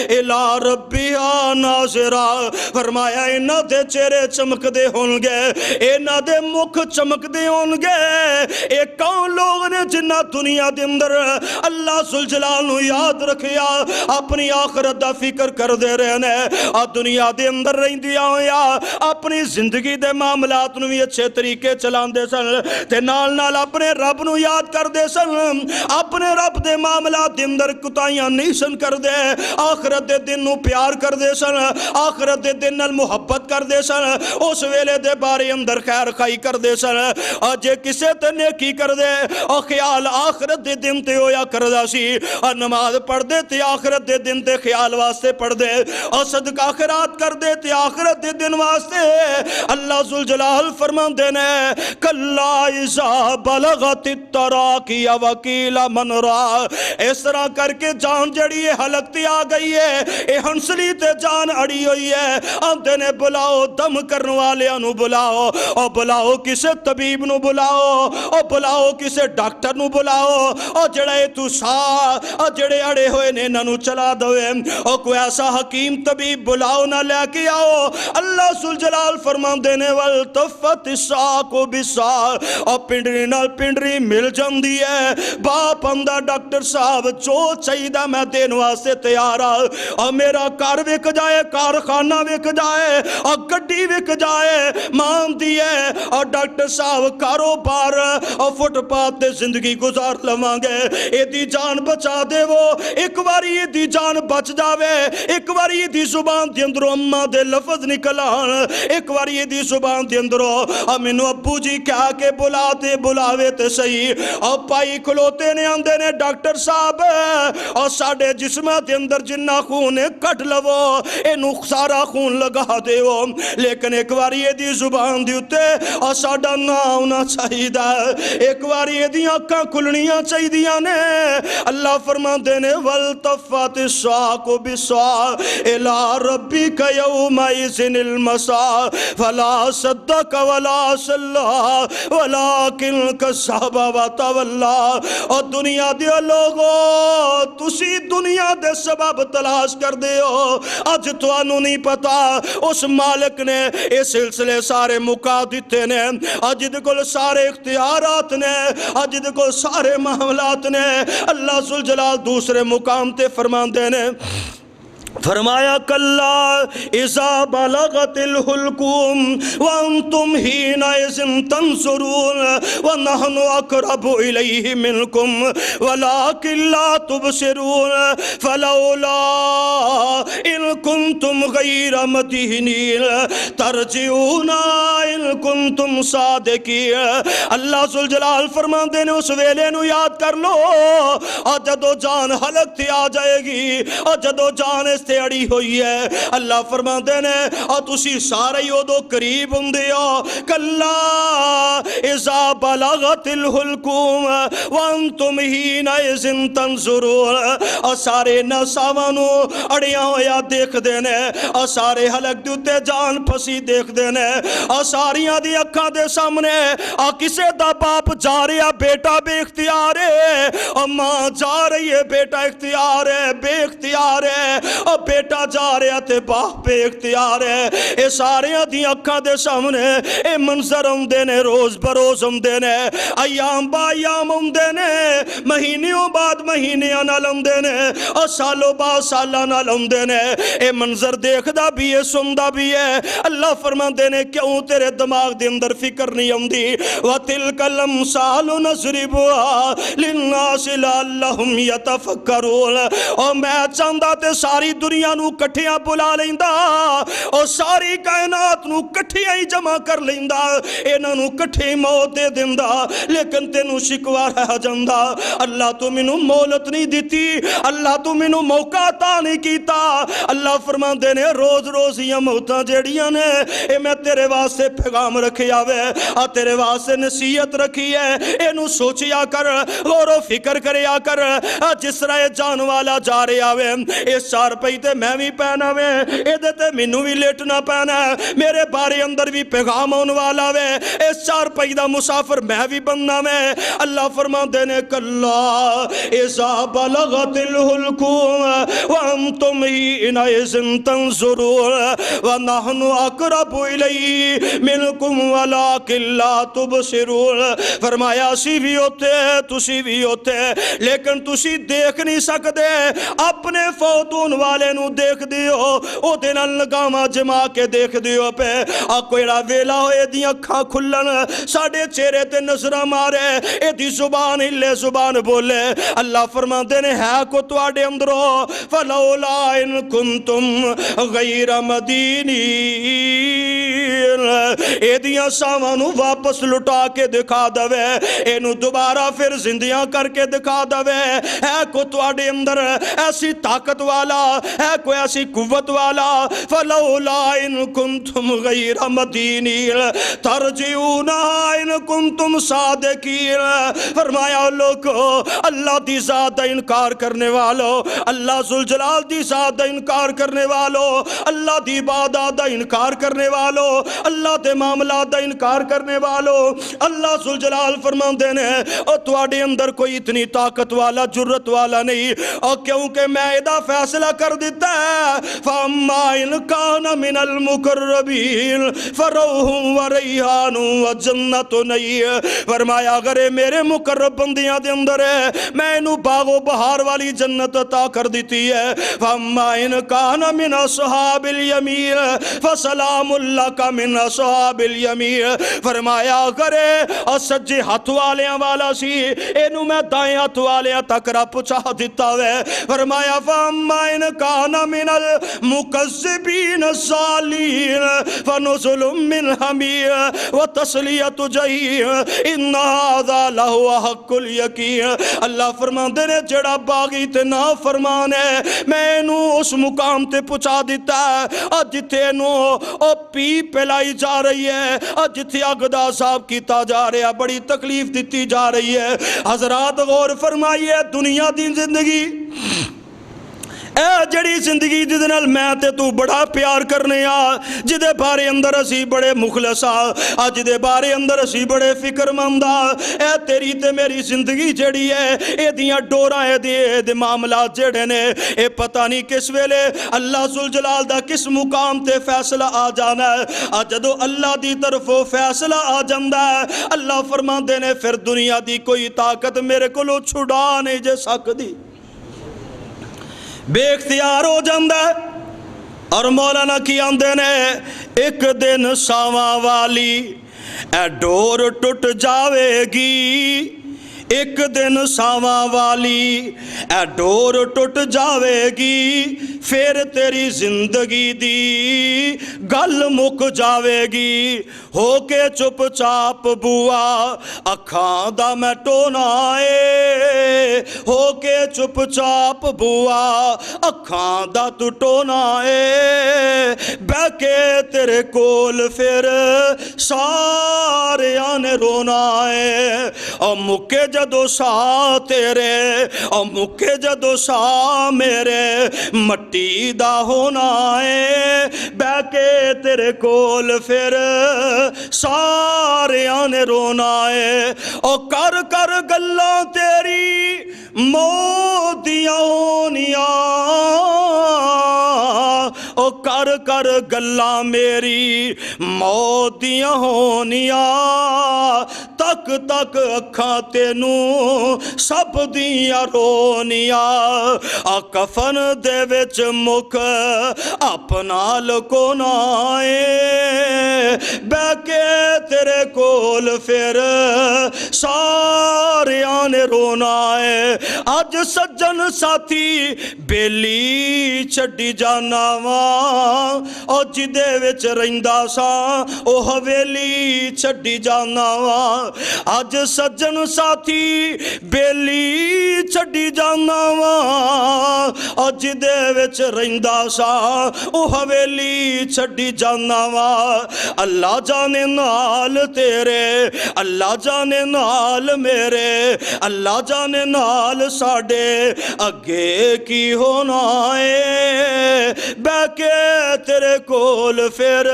S3: الی ربہا ناظرہ۔ فرمایا انہاں دے چہرے چمک دے ہون گے، انہاں دے مکھ چمک دے ہون گے۔ اے کون لوگ نے جنہ دنیا دے اندر اللہ ذوالجلال نو یاد رکھیا، اپنی آخرت دا فکر کر دے رہنے، اور دنیا دے اندر رہندیاں ہویا اپنی زندگی دے معاملات نو بھی اچھے طریقے چلان دے سن، تے نال نال اپنے رب نو یاد کر دے سن، اپنے رب دے معاملات دے اندر کتائیاں نہیں سن کر دے، آخرت دے دن نو پیار کر دے سن، آخرت دے دن نال محبت کر دے سن، اس ویلے دے بارے اندر خیر خائی کر دے سن، اور جے کسے تے نیکی کر دے اور خیال آخرت دے دن تے ہویا کر دا سی، اور نماز پڑھ دے تے آخرت دے دن تے خیال واسطے پڑھ دے، اور صدقہ خیرات کر دے تے آخرت دے دن واسطے۔ اللہ ذوالجلال فرماندے نے کلا اذا بلغت التراقی وقیل من راغ۔ اس طرح کر کے جان جڑی ہے حلق تے آ گئی ہے، اے ہنسلی تے جان اڑی ہوئی ہے، آندے نے بلاؤ دم کرن والیاں نو بلاؤ، اور بلاؤ کسے طبیب نو بلاؤ، اور بلاؤ کسے ڈاکٹر نو بلاؤ، اور جڑے تو سا اور جڑے اڑے ہوئے نے انہاں نو چلا دوئے، اور کوئی ایسا حکیم طبیب بلاؤ نہ لے کے آؤ۔ اللہ ذوالجلال فرماندے نے والتفت الساق بالساق، اور پنڈری نال پنڈری مل جاندی ہے، باپ اندر ڈاکٹر صاحب جو چاہیدہ میں دین واسطے تیار ہوں، اور میرا کار وک جائے، کارخانہ وک جائے، اور گڈی وک جائے، مان دی ہے، اور ڈاکٹر صاحب کاروبار اور فٹ پاتھ تے زندگی گزار لواں گے ایدی جان بچا دے وہ ایک واری ایدی جان بچ جاوے ایک واری ایدی زبان دے اندروں اماں دے لفظ نکل آن ایک واری ایدی زبان دے اندروں مینوں ابو جی کہا کے بلاتے بلاوے تے صحیح اور پائی کھلوتے نے آندے نے ڈاکٹر صاحب اور ساڑھے جسمہ دے اندر جنہ خون کٹ لو اینو سارا خون لگا دے ہو لیکن ایک واری ایدی زبان دیوتے اور ساڑھا نا ہونا چاہی دا ایک واری ایدی آنکھاں کھلنیاں چاہی دیا نے اللہ فرمان دینے والتفت الساق بالساق الى ربک یومئذ المساق فلا صدق ولا صلی ولکن کذب وتولی اور دنیا دے لوگوں تسی دنیا دے سبب تلاش کر دے ہو اج تو انہوں نہیں پتا اس مالک نے اس سلسلے سارے مکا دیتے نے اج دے کل سارے اختیارات نے اج دے کل سارے معاملات نے اللہ ذوالجلال دوسرے مقام تے فرمان دینے فرمایا کلا اذا بلغت الحلقوم وانتم حینئذ تنظرون ونحن اقرب الیہ منکم ولکن لا تبصرون فلولا ان کنتم غیر مدینین ترجعون ان کنتم صادقین اللہ ذوالجلال فرمان دینے اس ویلے نو یاد کر لو اور جدو جان حلق تھی آ جائے گی اور جدو جان اس تے اڑی ہوئی ہے اللہ فرما دینے اور تسی سارے ہو دو قریب ہوں دیو کلا اذا بلغت الحلقوم وانتم حینئذ تنظرون اور سارے نساوانو اڑیاں ہویا دیکھ دینے اور سارے حلق دیتے جان پھسی دیکھ دینے اور ساریاں دی اکھاں دے سامنے اور کسے دا باپ جا رہا بیٹا بے اختیار ہے اور ماں جا رہی ہے بیٹا اختیار ہے بے اختیار ہے اور بیٹا جا رہا تے باپ بے اختیار ہے اے سارے دی اکھاں دے سامنے اے منظر ہم دینے روز بروز ہم دینے ایام با ایام ہم دینے مہینیوں بعد مہینیاں نال ہم دینے اور سالوں بعد سالہ نال ہم دینے اے منظر دیکھ دا بھی ہے سن دا بھی ہے اللہ فرمان دینے کیوں تیرے دماغ دے اندر فکر نہیں ہم دی وَتِلْكَ الْأَمْثَالُ نَضْرِبُهَا لِلنَّاسِ لَعَلَّهُمْ يَتَفَكَّرُونَ اور میں چاہتا تے ساری دنیا نو کٹھیاں بلا لیندہ اور ساری کائنات نو کٹھیاں ہی جمع کر لیندہ اینا نو کٹھی موت دے دیندہ لیکن تینو شکوا رہ جاندہ اللہ تو منو مولت نہیں دیتی اللہ تو منو موقع عطا نہیں کیتا اللہ فرمان دینے روز روز یہ موتاں جیڑیاں نے اے میں تیرے واسطے پیغام رکھی آوے اور تیرے واسطے نصیحت رکھی ہے اینو سوچیا کر غور و فکر کریا کر جس طرح جان والا جا رہے آوے اس چار پئی تے میں بھی پہنا وے اے دیتے منو بھی لیٹنا پہنا میرے بارے اندر بھی پیغام ہونے والا وے اس چار پئی دا مسافر میں بھی بننا وے اللہ فرمان دینے کلا اذا بلغت الحلقوم وانتم حینئذ تنظرون ونحن اقرب الیہ منکم ولکن لا تبصرون فرمایا اسی بھی ہوتے تسی بھی ہوتے لیکن تسی دیکھ نہیں سکتے اپنے فوتون والے نو دیکھ دیو او دن لگاما جما کے دیکھ دیو پہ کوئیڑا ویلا ہوئے دی اکھاں کھلن ساڑھے چہرے تے نظرہ مارے اے دی زبان ہلے زبان بولے اللہ فرمان دینے ہے کو تو آڑے اندرو فلولا ان کنتم غیر مدینین اے دیاں سامانو واپس لٹا کے دکھا دوے اینو دوبارہ پھر زندیاں کر کے دکھا دوے ہے کو تو آڑے اندر ایسی طاقت والا ہے کوئی ایسی قوت والا فلولا ان کنتم غیر مدینین ترجعون ان کنتم صادقین فرمایا لوگو اللہ دی ذات دا انکار کرنے والو اللہ ذوالجلال دی ذات دا انکار کرنے والو اللہ دی عبادات دا انکار کرنے والو اللہ دے معاملات دا انکار کرنے والو اللہ ذوالجلال فرمان دینے اور تواڈے اندر کوئی اتنی طاقت والا جرت والا نہیں اور کیونکہ میں ادا فیصلہ کر دیتا ہے فَأَمَّا إِنْ كَانَ مِنَ الْمُقَرَّبِينَ فَرَوْحٌ وَرَيْحَانٌ وَجَنَّةٌ نَعِيمٍ فرمایا اگر میرے مقرب بندیاں دے اندر ہے میں انہوں باغ و بہار والی جنت عطا کر دیتی ہے فَأَمَّا إِنْ كَانَ مِنَ أَصْحَابِ الْيَمِينِ فَسَلَامٌ لَكَ مِنْ اصحاب الیمین، فرمایا کرے اور سجے ہاتھ والیاں والا سی، اینو میں دائیں ہاتھ والیاں تک را پہنچا دیتا ہے۔ فرمایا فاما ان کان من المکذبین الضالین فنزل من حمیم وتصلیۃ جحیم ان ھذا لہو حق الیقین۔ اللہ فرماندے نے جڑا باغی تے نا فرمان ہے میں انہوں اس مقام تے پہنچا دیتا ہے اور جتے انہوں پی پلائی جا رہی ہے اور جتے اگدا عذاب کیتا جا رہا ہے، بڑی تکلیف دیتی جا رہی ہے۔ حضرات غور فرمائیے، دنیا دی زندگی اے جڑی زندگی جدے نال میں تے تو بڑا پیار کرنے آ، جدے بارے اندر اسی بڑے مخلص آ، جدے بارے اندر اسی بڑے فکر مند آ، اے تیری تے میری زندگی جڑی ہے اے دیاں ڈوراں اے دے معاملات جڑے نے اے پتہ نہیں کس ویلے اللہ ذوالجلال دا کس مقام تے فیصلہ آ جانا ہے۔ جدو اللہ دی طرفوں فیصلہ آ جاندا ہے، اللہ فرماندے نے پھر دنیا دی کوئی طاقت میرے کولوں چھڑا نہیں جے سکدی، بے اختیار ہو جاندہ ہے۔ اور مولانا کی آندے نے ایک دن ساواں والی اے ڈور ٹوٹ جاوے گی، ایک دن ساواں والی اے ڈور ٹوٹ جاوے گی، پھر تیری زندگی دی گل مک جاوے گی، ہو کے چپ چاپ بوا اکھاں دا میں ٹونا اے، ہو کے چپ چاپ بوا اکھاں دا تو ٹونا اے، بہ کے تیرے کول پھر سارے آنے رونا اے، اور مکے جدو سا تیرے اور مکے جدو سا میرے مٹی دا ہونا ہے، بہ کے تیرے کول پھر سارے آنے رونا ہے، اور کر کر گلاں تیری موت دیاں ہونیاں، او کر کر گلاں میری موت دیاں ہونیاں، تک تک اکھاں تینوں سب دیاں رونیاں، آ کفن دے وچ مک اپنا لکونا اے، بہ کے تیرے کول پھر سارے آنے رونا اے، اج سجن ساتھی بیلی چھڈی جانا واں، او جدے وچ رہندا سا او حویلی چھڈی جانا واں، اج سجن ساتھی بیلی چھڈی جانا واں، او جدے وچ رہندا سا او حویلی چھڈی جانا واں، اللہ جانے نال تیرے، اللہ جانے نال میرے، اللہ جانے نال ساڈے اگے کی ہونا ہے، بہ کے تیرے کول پھر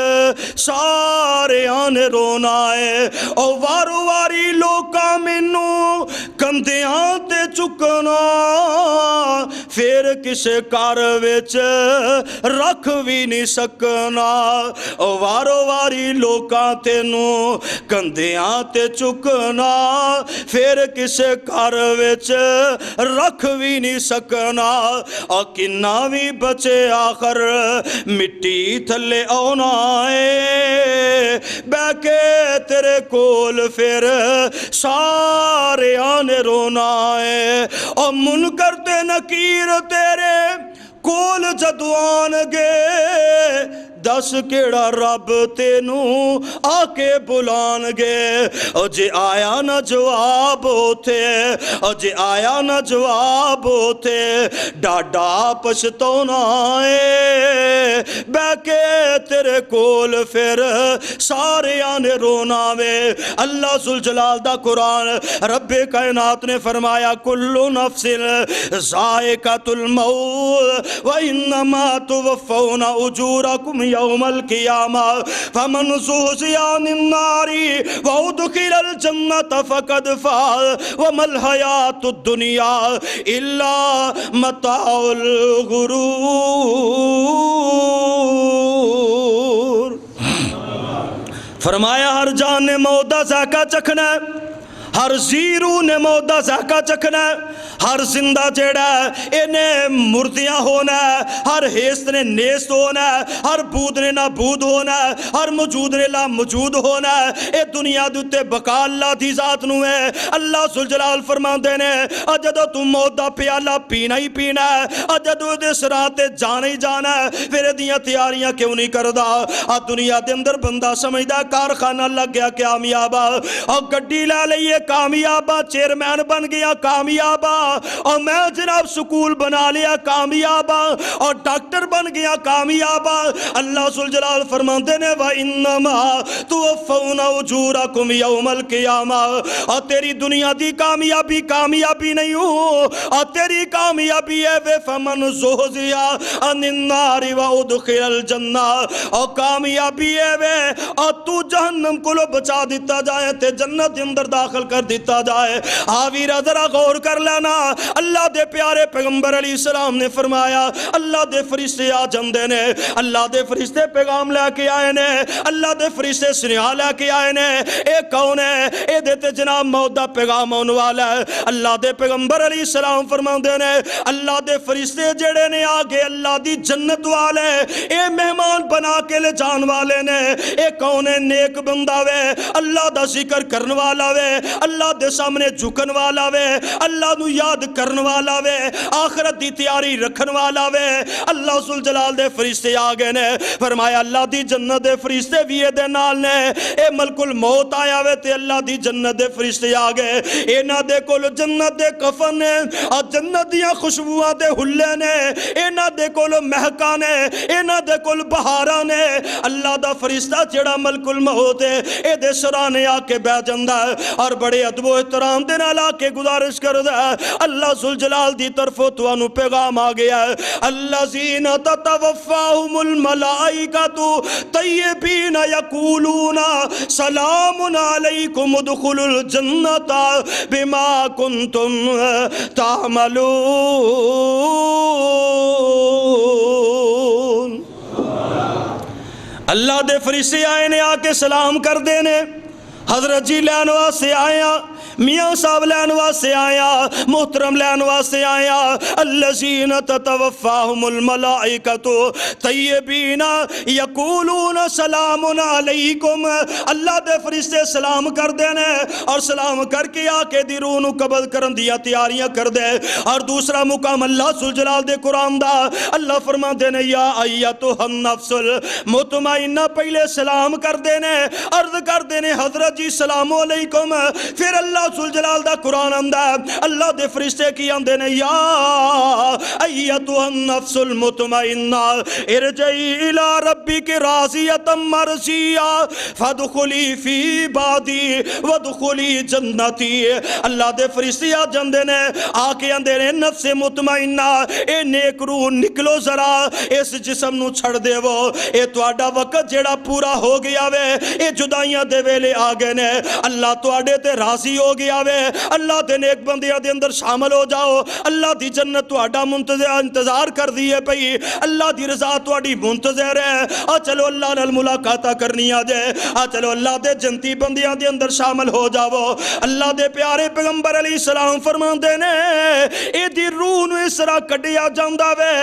S3: سارے آنے رونا ہے، او وارو واری لوکاں مینوں کندیاں تے چکنا، پھر کسے کار وچ رکھ بھی نہیں سکنا، او وارو واری لوکاں تینوں کندیاں تے چکنا، پھر کسے کار وچ رکھ بھی نہیں سکنا، اور کنا بھی بچے آخر مٹی تھلے آنا ہے، بہ کے تیرے کول پھر سارے آنے رونا ہے، اور منکر تے نکیر تیرے کول جدو آن گے، دس کیڑا رب تینوں آ کے بلان گے، او جے آیا نہ جواب ہوتے، او جے آیا نہ جواب ہوتے، ڈاڈا پچھتونا ہے، بہ کے تیرے کول پھر سارے آنے رونا وے۔ اللہ ذوالجلال دا قرآن رب کائنات نے فرمایا کل نفس ذائقۃ الموت وانما توفون اجورکم یوم القیامہ فمن زحزح عن النار وادخل الجنة فقد فاز وما الحیاۃ الدنیا الا متاع الغرور۔ فرمایا ہر جان نے موت دا ذائقہ چکھنا ہے، ہر زیرو نے موت دا ذائقہ چکھنا ہے، ہر زندہ جیڑا ہے انہیں مردیاں ہونا ہے، ہر حیست نے نیست ہونا ہے، ہر بود نے نابود ہونا ہے، ہر موجود نے لا موجود ہونا ہے۔ اے دنیا دوتے بقا اللہ دی ذات نو ہے۔ اللہ ذوالجلال فرماندے نے جدوں تو موت دا پیالہ پینا ہی پینا ہے، جدوں دے سراں تے جانا ہی جانا ہے، پھر دیاں تیاریاں کیوں نہیں کردا؟ دنیا دے اندر بندہ سمجھدا کارخانہ لگ گیا کامیاب، اور گڈی لے لئیے کامیاب، چیئرمین بن گیا کامیاب، اور میں جناب سکول بنا لیا کامیاب، اور ڈاکٹر بن گیا کامیاب۔ اللہ ذوالجلال فرماندے نے وَإِنَّمَا تُوَفَّوْنَ أُجُورَكُمْ يَوْمَ الْقِيَامَةِ، اور تیری دنیا دی کامیابی کامیابی نہیں ہو، اور تیری کامیابی ہے فَمَنْ زُحْزِحَ عَنِ النَّارِ وَأُدْخِلَ الْجَنَّةَ، اور کامیابی ہے اور تو جہنم کو لو بچا دیتا جائے تے جنت اندر داخل کر دیتا جائے۔ آویرہ ذرا غور کر لینا، اللہ دے پیارے پیغمبر علیہ السلام نے فرمایا اللہ دے فرشتے آ جندے نے، اللہ دے فرشتے پیغام لے کے آئے نے، اللہ دے فرشتے سنہا لے کے آئے نے۔ اے کون ہے؟ اے دیتے جناب موت دا پیغام ہونے والا ہے۔ اللہ دے پیغمبر علیہ السلام فرماندے نے اللہ دے فرشتے جڑے نے آگے اللہ دی جنت والے اے مہمان بنا کے لے جان والے نے۔ اے کون ہے؟ نیک بندہ وے، اللہ دا ذکر کرن والا وے، اللہ دے سامنے جھکن والا وے، اللہ نو یاد کرن والا وے، آخرت دی تیاری رکھن والا وے۔ اللہ ذوالجلال دے فرشتے آگے نے، فرمایا اللہ دی جنت دے فرشتے بھی دے نال نے۔ اے ملک الموت آیا وے تے اللہ دی جنت دے فرشتے آگے، اے نہ دے کول جنت دے کفن نے، اور جنت دیاں خوشبوآں دے ہلے نے، اے نہ دے کول مہکا نے، اے نہ دے کول بہارا نے۔ اللہ دا فرشتہ جڑا ملک الموت ہے اے دے سرانے آ کے بہ جندا ہے، اور بڑے ادب و احترام دے نال آ کے گزارش کردا ہے اللہ ذوالجلال دی طرفوں تانوں پیغام آ گیا ہے الذین تتوفاہم الملائکۃ طیبین یقولون سلام علیکم ادخلوا الجنۃ بما کنتم تعملون۔ اللہ دے فرشتے آئے نے آ کے سلام کر دینے، حضرت جی لین واسطے آیا، میاں صاحب لین واسطے آیا، محترم لین واسطے آیا۔ الذین تتوفاہم الملائکۃ طیبین یقولون سلام علیکم، اللہ دے فرشتے سلام کر دینے، اور سلام کر کے آ کے دی روح نو قبض کرن دیا تیاریاں کر دے۔ اور دوسرا مقام اللہ ذوالجلال دے قرآن دا اللہ فرما دینے یا ایتھا النفس المطمئنہ، پہلے سلام کر دینے، عرض کر دینے حضرت جی سلام علیکم، پھر اللہ ذوالجلال دا قرآن آندہ ہے اللہ دے فرشتے کی آندے نے یا ایتھا النفس المطمئنہ ارجعی الی ربک راضیۃ مرضیہ فادخلی فی عبادی وادخلی جنتی۔ اللہ دے فرشتے آ جاندے نے، آ کے آندے نے نفس مطمئنہ اے نیک روح نکلو ذرا اس جسم نو چھڑ دے وہ، اے تواڈا وقت جیڑا پورا ہو گیا وے، اے جدائیاں دے ویلے آ گئے نے، اللہ تواڈے تے راضی ہو گیا وے، اللہ دے نیک بندیاں دے اندر شامل ہو جاؤ، اللہ دی جنت تواڈا انتظار کر دیئے پئی، اللہ دی رضا تواڈی منتظر ہے، چلو اللہ نال ملاقاتہ کرنی آ جائے، چلو اللہ دے جنتی بندیاں دے اندر شامل ہو جاؤ۔ اللہ دے پیارے پیغمبر علیہ السلام فرماندے نے اے دی روح نو اس طرح کڈیا جاندا وے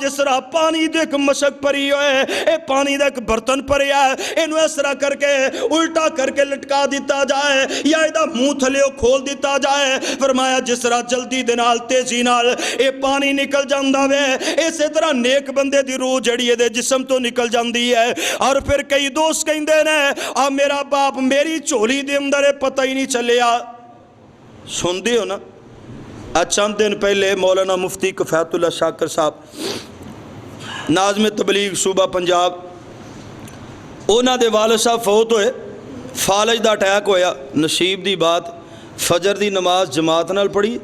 S3: جس طرح پانی دے ایک مشک پری ہوئے، اے پانی دے ایک برتن پریا ہے، اینو اس طرح کر کے الٹا کر کے لٹکا دیتا جائے یا ایدہ منہ تھلے کھول دیتا جائے۔ فرمایا جس طرح جلدی دے نال تیزی نال اے پانی نکل جاندا وے، اسی طرح نیک بندے دی روح جڑی دے جسم تو نکل جاندی ہے۔ اور پھر کئی دوست کہندے نے میرا باپ میری چولی دے اندر پتہ ہی نہیں چلیا۔ سن دی ہو نا، چند دن پہلے مولانا مفتی کفایت اللہ شاکر صاحب ناظم تبلیغ صوبہ پنجاب، اونا دے والد صاحب فوت ہوئے، فالج دا اٹیک ہویا، نصیب دی بات فجر دی نماز جماعت نال پڑھی،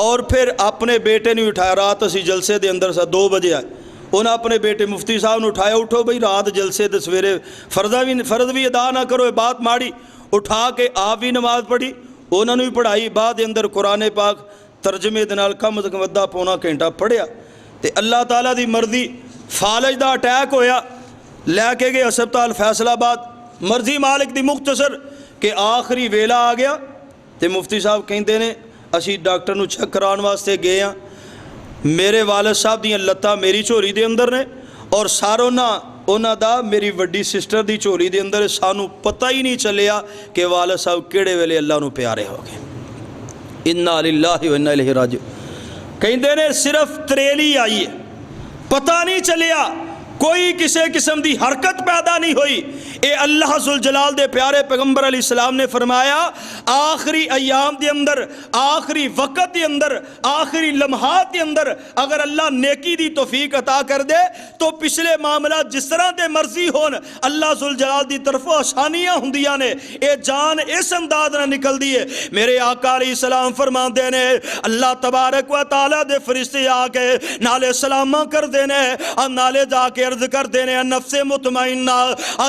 S3: اور پھر اپنے بیٹے نے اٹھایا، رات اسی جلسے دے اندر 2 بجے آئے، انہاں اپنے بیٹے مفتی صاحب نے اٹھایا، اٹھو بھئی رات جلسے دے سویرے فرض بھی ادا نہ کرو، بات ماڑی، اٹھا کے آپ بھی نماز پڑھی، انہوں نے بھی پڑھائی، بعد اندر قرآن پاک ترجمے دے نال کم از کم ادھا پونا گھنٹہ پڑھیا، تے اللہ تعالیٰ دی مرضی فالج دا اٹیک ہویا، لے کے گئے ہسپتال فیصل آباد، مرضی مالک دی مختصر کہ آخری ویلا آ گیا، تے مفتی صاحب کہندے نے
S2: اسی ڈاکٹر نو چیک کراؤن واسطے گئے ہاں، میرے والد صاحب دیاں لتاں میری جھولی دے اندر نے اور ساروں نا انہاں دا میری وڈی سسٹر دی جھولی دے اندر، سانو پتہ ہی نہیں چلیا کہ والد صاحب کیڑے ویلے اللہ نو پیارے ہو گئے۔ انا للہ و انا الیہ راجعون۔ کہندے نے صرف تریلی آئی ہے، پتہ نہیں چلیا، کوئی کسی قسم دی حرکت پیدا نہیں ہوئی۔ اے اللہ ذوالجلال دے پیارے پیغمبر علیہ السلام نے فرمایا آخری ایام دے اندر، آخری وقت دے اندر، آخری لمحات دے اندر اگر اللہ نیکی دی توفیق عطا کر دے تو پچھلے معاملات جس طرح دے مرضی ہون، اللہ ذوالجلال دی طرفوں آسانیاں ہوندیاں نے۔ اے جان اس انداز نہ نکل دیئے۔ میرے آقا علیہ السلام فرمان دینے اللہ تبارک و تعالیٰ دے فرشتے آ کے نالے سلامہ کر دینے اور نالے جا کے عرض کر دینے نفس مطمئنہ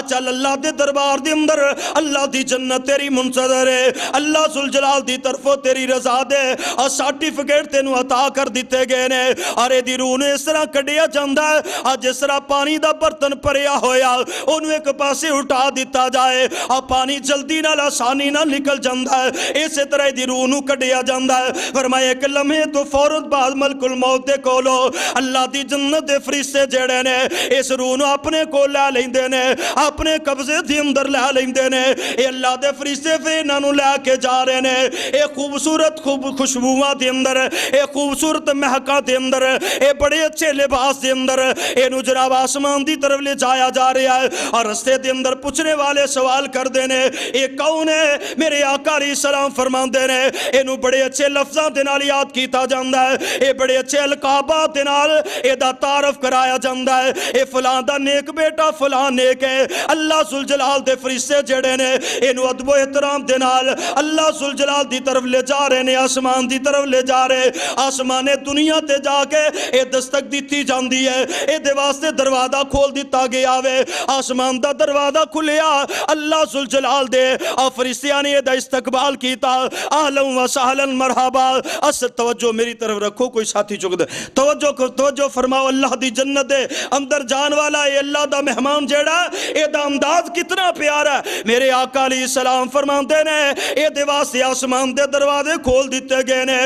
S2: چل اللہ دے دربار دے اندر، اللہ دی جنت تیری منتظر ہے، اللہ ذوالجلال دی طرفوں تیری رضا دے اور سرٹیفکیٹ تینوں عطا کر دیتے گئے نے۔ اور دی روح نے اس طرح کڈیا جاندا ہے اور جس طرح پانی دا برتن پریا ہویا انہوں ایک پاسے اٹھا دیتا جائے اور پانی جلدی نال آسانی نہ نکل جاندا ہے، اسی طرح دی روح نو کڈیا جاندا ہے۔ فرمایا ایک لمحے تو فوراً بعد ملک الموت دے کولو اللہ دی جنت دے فرشتے جڑے نے اس روح نو اپنے کو لے لیندے نے، اپنے قبضے دے اندر لے لیندے نے۔ اے اللہ دے فرشتے پھر انہاں نو لے کے جا رہے نے اے خوبصورت خوشبوواں دے اندر، اے خوبصورت مہکاں دے اندر، اے بڑے اچھے لباس دے اندر اینو جناب آسمان دی طرف لے جایا جا رہا ہے۔ اور رستے دے اندر پوچھنے والے سوال کر دینے اے کون ہے؟ میرے آقا علیہ السلام فرماندے نے اینو بڑے اچھے لفظاں دے نال یاد کیتا جاندا ہے، اے بڑے اچھے القابات دے نال اے دا تعارف کرایا جاندا ہے، اے فلاں دا نیک بیٹا فلاں نیک ہے۔ اللہ ذوالجلال دے فرشتے جڑے نے اینو ادب و احترام دے نال اللہ ذوالجلال دی طرف لے جا رہے نے، آسمان دی طرف لے جا رہے۔ آسمان دنیا تے جا کے اے دستک دیتی جاندی ہے، اے دے واسطے دروازہ کھول دیتا گیا وے۔ آسمان دا دروازہ کھلیا، اللہ ذوالجلال دے اور فرشتیاں نے دا استقبال کیتا، اہلا و سہلا مرحبا۔ اس توجہ میری طرف رکھو، کوئی ساتھی چک دے، توجہ فرماؤ۔ اللہ دی جنت دے اندر جان والا اے اللہ دا مہمان جیڑا اے دا انداز کتنا پیارا ہے۔ میرے آقا علیہ السلام فرماندے نے اے دے واسطے آسمان دے دروازے کھول دیتے گئے نے،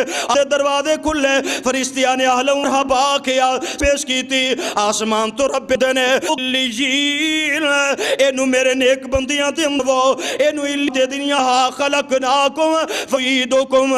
S2: دروازے کھلے، فرشتیاں نے اہلا و مرحبا کیا پیش کی تھی۔ آسمان تو رب دے نے اینو میرے نیک بندیاں دے وہ اینو دے دنیا خلقناکم فیدکم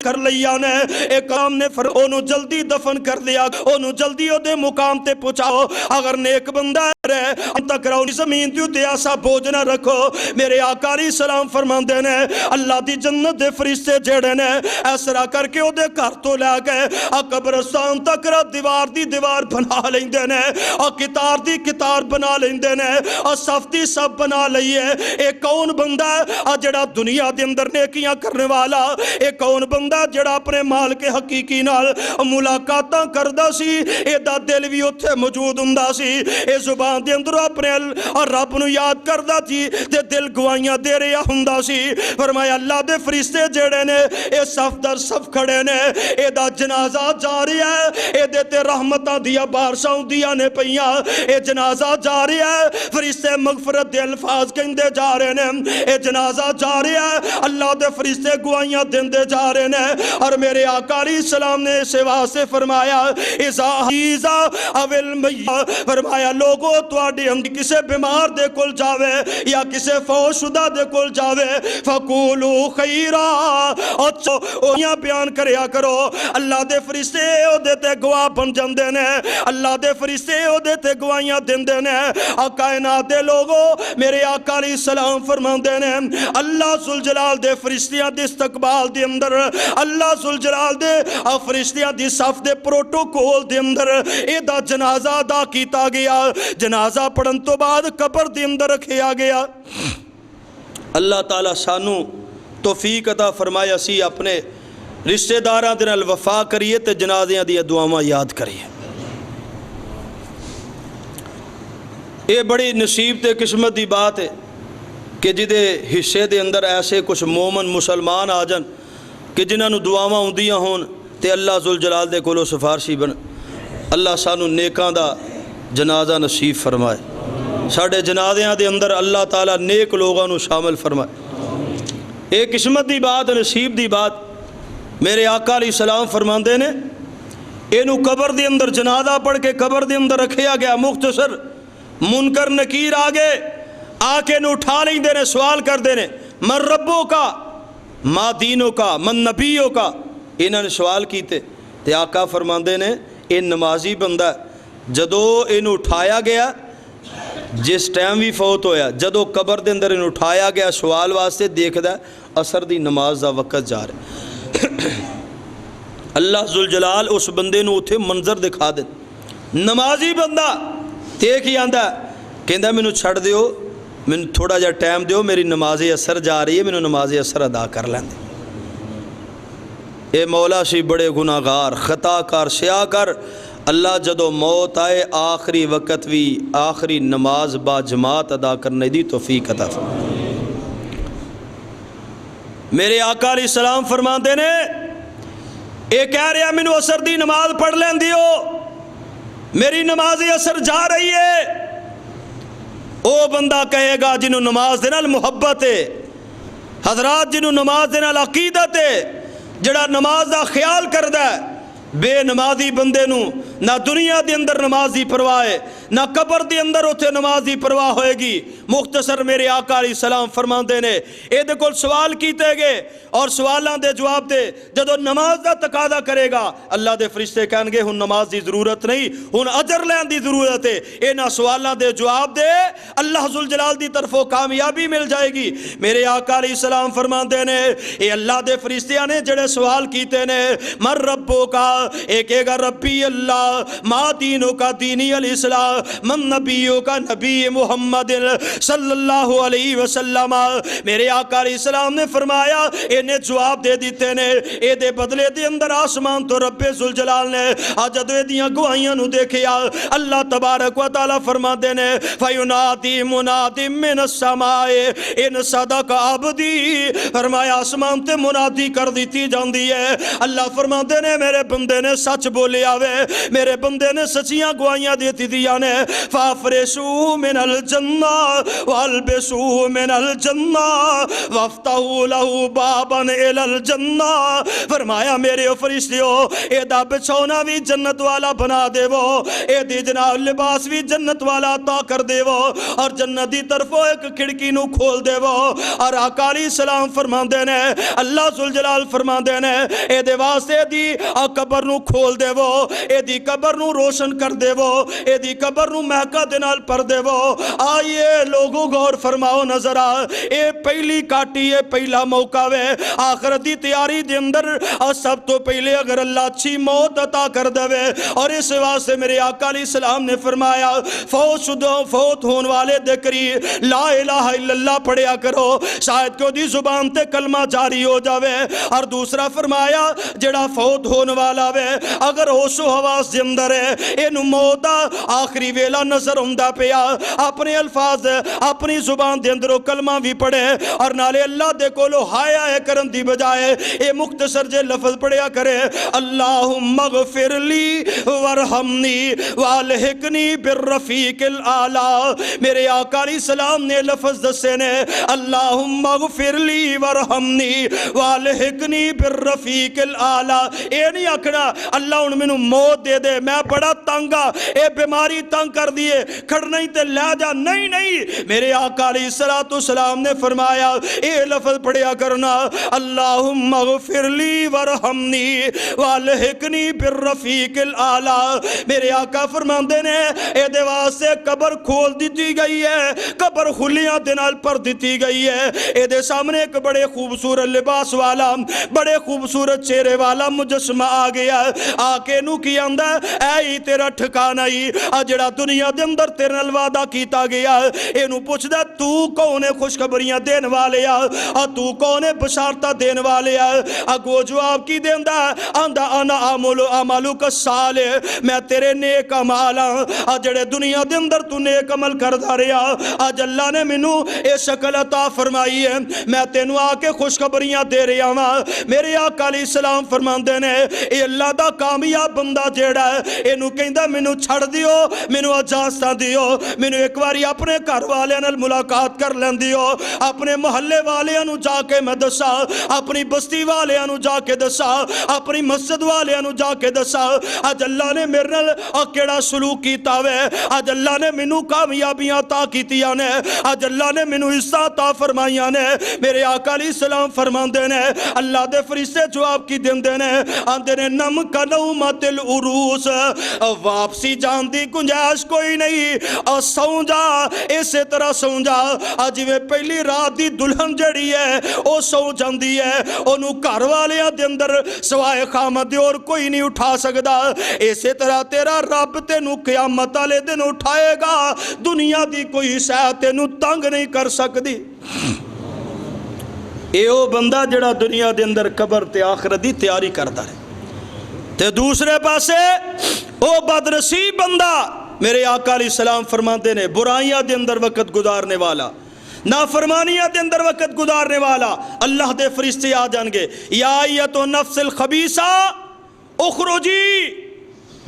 S2: کر لیا نے ایک کام نے انہوں جلدی دفن کر دیا، انہوں جلدی او دے مقام تے پہنچاؤ۔ اگر نیک بندہ رہے انتا کراؤ زمین دیو تے ایسا بوجھ نہ رکھو۔ میرے آقا علیہ السلام فرمان دے نے اللہ دی جنت دے فرشتے جڑے نے اس طرح کر کے او دے گھر تو لے گئے اور قبرستان تک دیوار دی دیوار بنا لیندے نے اور کتار دی کتار بنا لیندے نے اور صف دی صف بنا لئیے۔ ایک کون بندہ ہے جڑا دنیا دے اندر نیکیاں کرنے والا، ایک کون بندہ جڑا اپنے مال کے حقیقی نال ملاقاتاں کردہ سی، اے دا دل بھی اتھے موجود ہوندا سی، اے زبان دے اندر اپنے اور رب نو یاد کردہ تھی تے دل گوائیاں دے رہا ہوندا سی۔ فرمایا اللہ دے فرشتے جڑے نے اے صف در صف کھڑے نے، اے دا جنازہ جاری ہے، اے دے تے رحمتاں دیا بارشاں دیا نے پئیاں، اے جنازہ جاری ہے، فرشتے مغفرت دے الفاظ کہندے جا رہے نے، اے جنازہ جاری ہے، اللہ دے فرشتے گوائیاں دیندے جا رہے نے۔ اور میرے آقا علیہ السلام نے اسے واسطے فرمایا اذا حیزہ اول میت، فرمایا لوگوں تواڈے ہم کسے بیمار دے کل جاوے یا کسے فوت شدہ دے کل جاوے فقولو خیرا، اویاں بیان کریا کرو۔ اللہ دے فرشتے او دیتے گواہ بن جاندے نے، اللہ دے فرشتے او دیتے گواہیاں دیندے نے۔ اور کائنات دے لوگوں میرے آقا علیہ السلام فرماندے نے اللہ ذوالجلال دے فرشتیاں دے استقبال دے اندر، اللہ ذوالجلال دے اور فرشتیاں دی صف دے پروٹوکول دے اندر اے دا جنازہ ادا کیتا گیا۔ جنازہ پڑھن تو بعد قبر دے اندر رکھیا گیا۔ اللہ تعالیٰ سانو توفیق عطا فرمایا سی اپنے رشتہ داراں دے نال وفا کریے تے جنازیاں دی دعاواں یاد کریے۔ یہ بڑی نصیب تے قسمت دی بات ہے کہ جدے حصے دے اندر ایسے کچھ مومن مسلمان آ جن کہ جنہاں نو دعاواں ہوندیاں ہون تے اللہ ذوالجلال دے کولو سفارشی بن۔ اللہ سانو نیکاں دا جنازہ نصیب فرمائے، ساڑھے جنازیاں دے اندر اللہ تعالیٰ نیک لوگاں نو شامل فرمائے۔ ایک قسمت دی بات، نصیب دی بات۔
S3: میرے آقا علیہ السلام فرماندے نے اینو قبر دے اندر جنازہ پڑھ کے قبر دے اندر رکھیا گیا. مختصر منکر نکیر آ کے انہوں اٹھا لیں دے نے, سوال کر دے نے من ربوں کا, ما دینوں کا, من نبیوں کا. انہوں نے سوال کیتے تے آقا فرماندے نے یہ نمازی بندہ ہے. جدو انہوں اٹھایا گیا, جس ٹائم بھی فوت ہویا, جدو قبر دے اندر انہوں اٹھایا گیا سوال واسطے, دیکھ دا اثر دی نماز دا وقت جا رہا. اللہ ذوالجلال اس بندے نو اتھے منظر دکھا دے. نمازی بندہ دیکھ ہی آندا کہندا مینوں چھڑ دیو, مینوں تھوڑا جا ٹائم دیو, میری نماز اثر جا رہی ہے, مینوں نماز اثر ادا کر لیندے. اے مولا سی بڑے گناہ گار, خطا کار, سیاہ کر. اللہ جدو موت آئے آخری وقت بھی آخری نماز با جماعت ادا کرنے دی توفیق عطا فرمائے. میرے آقا علیہ السلام فرماندے نے اے کہہ رہا مینوں اثر دی نماز پڑھ لین دیو, میری نماز اثر جا رہی ہے. او بندہ کہے گا جنہوں نماز دے نال محبت ہے, حضرات جنہوں نماز دے نال عقیدت ہے, جڑا نماز دا خیال کردا ہے. بے نمازی بندے نو نہ دنیا دے اندر نماز دی پرواہ ہے, نہ قبر دے اندر اتھے نماز دی پرواہ ہوئے گی. مختصر میرے آقا علیہ السلام فرماندے نے اے دے کول سوال کیتے گے اور سوالاں دے جواب دے جدو نماز دا تقاضا کرے گا, اللہ دے فرشتے کہن گے ہن نماز دی ضرورت نہیں, ہن اجر لین دی ضرورت ہے. انہاں سوالاں دے جواب دے اللہ ذوالجلال دی طرفوں کامیابی مل جائے گی. میرے آقا علیہ السلام فرماندے نے اے اللہ دے فرشتیاں نے جڑے سوال کیتے نے من ربوں کا, ایک کہے گا ربی اللہ, ما دینوں کا دینی الاسلام, من نبیوں کا نبی محمد صلی اللہ علیہ وسلم. میرے آقا علیہ السلام نے فرمایا انہیں جواب دے دیتے نے, اے دے بدلے دے اندر آسمان تو رب ذوالجلال نے جدو اے دیاں گواہیاں نو دیکھیا, اللہ تبارک و تعالی فرما دے نے فینادی منادی من السماء ان صدق عبدی. فرمایا آسمان تے منادی کر دیتی جاندی ہے. اللہ فرما دے نے میرے بندے نے سچ بولے آوے, میرے بندے نے سچیاں گواہیاں دیتی دیا نے. فافرشو من الجنہ والبسو من الجنہ وفتحو لہو بابا الی الجنہ. فرمایا میرے فرشتیو اے دا بچھونا بھی جنت والا بنا دے وہ, اے دی جناب لباس بھی جنت والا عطا کر دے وہ, اور جنت دی طرفوں ایک کھڑکی نو کھول دے وہ. اور آقا علیہ السلام فرما دے نے, اللہ ذوالجلال فرما دے نے اے دے واسطے دی قبر نو کھول دے وہ, اے دی قبر نو روشن کر دے وہ, اے دی قبر نو مہکا دے نال پر دے وہ. آئیے لوگوں غور فرماؤ نظر آ, اے پہلی کاٹی ہے, پہلا موقع ہے آخرت دی تیاری دے اندر. سب تو پہلے اگر اللہ اچھی موت عطا کر دے, اور اس واسطے میرے آقا علیہ السلام نے فرمایا فوت ہون والے دے کری لا الہ الا اللہ پڑھیا کرو, شاید کہ دی زبان تے کلمہ جاری ہو جاوے. اور دوسرا فرمایا جڑا فوت ہون والا وے اگر ہوش و حواس دے اندر ہے, اینو موت آخری ویلا نظر ہوندا پیا, اپنے الفاظ اپنی زبان دے اندر کلمہ بھی پڑھے, اور نالے اللہ دے کولو ہایا ہے کرن دی بجائے اے مختصر جے لفظ پڑھیا کرے اللہم اغفر لی ورحمنی والحقنی بالرفیق الاعلی. میرے آقا علیہ السلام نے لفظ دسے نے اللہم اغفر لی ورحمنی والحقنی بالرفیق الاعلی. اے نہیں آکھنا اللہ ان میں موت دے دے, میں بڑا تنگا, اے بیماری تنگ کر دیے, کھڑ نہیں تے لے جا, نہیں نہیں. میرے آقا علیہ السلام نے فرمایا اے لفظ پڑھیا کرنا اللہم اغفر لی ورحمنی والحقنی بالرفیق الاعلی. میرے آقا فرماندے نے اے دے واسطے قبر کھول دیتی گئی ہے, قبر خلیاں دے نال پر دیتی گئی ہے. اے دے سامنے ایک بڑے خوبصورت لباس والا, بڑے خوبصورت چہرے والا مجسمہ آ گیا, آ کے نو کی آندا اے ہی تیرا ٹھکانہ ہی جڑا دنیا دے اندر تیرے نال وعدہ کیتا گیا. اینو پوچھدا تو کون ہے خوشخبریاں دین والے آ, تو کون ہے بشارتہ دین والے آ. اگو جواب کی دیندا آندا انا عملو کا صالح, میں تیرے نیک عمال ہاں جڑے دنیا دے اندر تو نیک عمل کردا رہیا. اج اللہ نے مینوں اے شکل عطا فرمائی ہے, میں تینوں آ کے خوشخبریاں دے رہا ہاں. میرے آقا علیہ السلام فرماندے نے اے اللہ دا کامیاب بندہ جیڑا ہے اینو کہندا مینوں چھڑ دیو, مینوں اجازت دیو، مینوں ایک واری اپنے گھر والے نال ملاقات کر لیندیو، اپنے محلے والے نو جا کے میں دسا، اپنی بستی والے نو جا کے دسا، اپنی مسجد والے نو جا کے دسا اج اللہ نے میرے نال کیڑا سلوک کیتا وے، اج اللہ نے مینوں کامیابیاں عطا کیتیاں نے، اج اللہ نے مینوں عزت عطا فرمائیاں نے۔ میرے آقا علیہ السلام فرماندے نے، اللہ دے فرشتے جواب کی دیندے نے، آندے نے نم کنومت العروس، واپسی جان دی گنجائش کوئی نہیں، سوں جا اسی طرح سوں جا، اج میں پہلی رات دی دلہن جڑی ہے او سو جاندی ہے، اونوں گھر والیاں دے اندر سوائے خامد اور کوئی نہیں اٹھا سکدا، اسی طرح تیرا رب تینوں قیامت والے دن اٹھائے گا، دنیا دی کوئی شے تینوں تنگ نہیں کر سکدی۔ اے او بندہ جڑا دنیا دے اندر قبر تے آخرت دی تیاری کردا ہے، تے دوسرے پاسے او بدنصیب بندہ، میرے آقا علیہ السلام فرماتے نے برائیاں دے اندر وقت گزارنے والا، نافرمانیاں دے اندر وقت گزارنے والا، اللہ دے فرشتے آ جان گے، یا ایتو نفس الخبیثہ اخرجی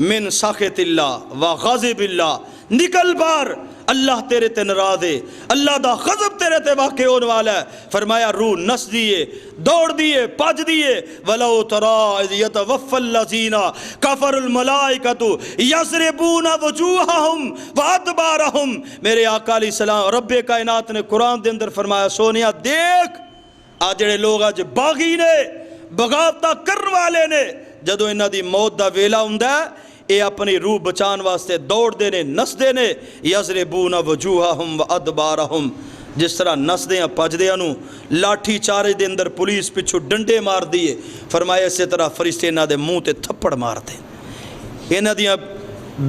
S3: من سخط اللہ و غضب اللہ، نکل بار، اللہ تیرے تے ناراض ہے، اللہ دا غضب تیرے تے واقع ہونے والا ہے۔ فرمایا روح نس دیئے، دوڑ دیئے، پج دیئے، وَلَوْ تَرَىٰ اِذْ يَتَوَفَّى الَّذِينَ كَفَرُوا الْمَلَائِكَةُ يَضْرِبُونَ وُجُوهَهُمْ وَأَدْبَارَهُمْ۔ میرے آقا علیہ السلام رب کائنات نے قرآن دے اندر فرمایا سونیا دیکھ آج جڑے لوگ آج باغی نے، بغاوتاں کرن والے نے، جدوں انہاں دی موت دا ویلا ہوندا ہے اے اپنی روح بچان واسطے دوڑ دے نے، نس دے نے، یضربون وجوہہم وادبارہم، جس طرح نس دے پج دے انہوں لاٹھی چارے دے اندر پولیس پچھو ڈنڈے مار دیے، فرمایا اسی طرح فرشتے انہاں دے منہ تے تھپڑ مار دے، انہاں دیاں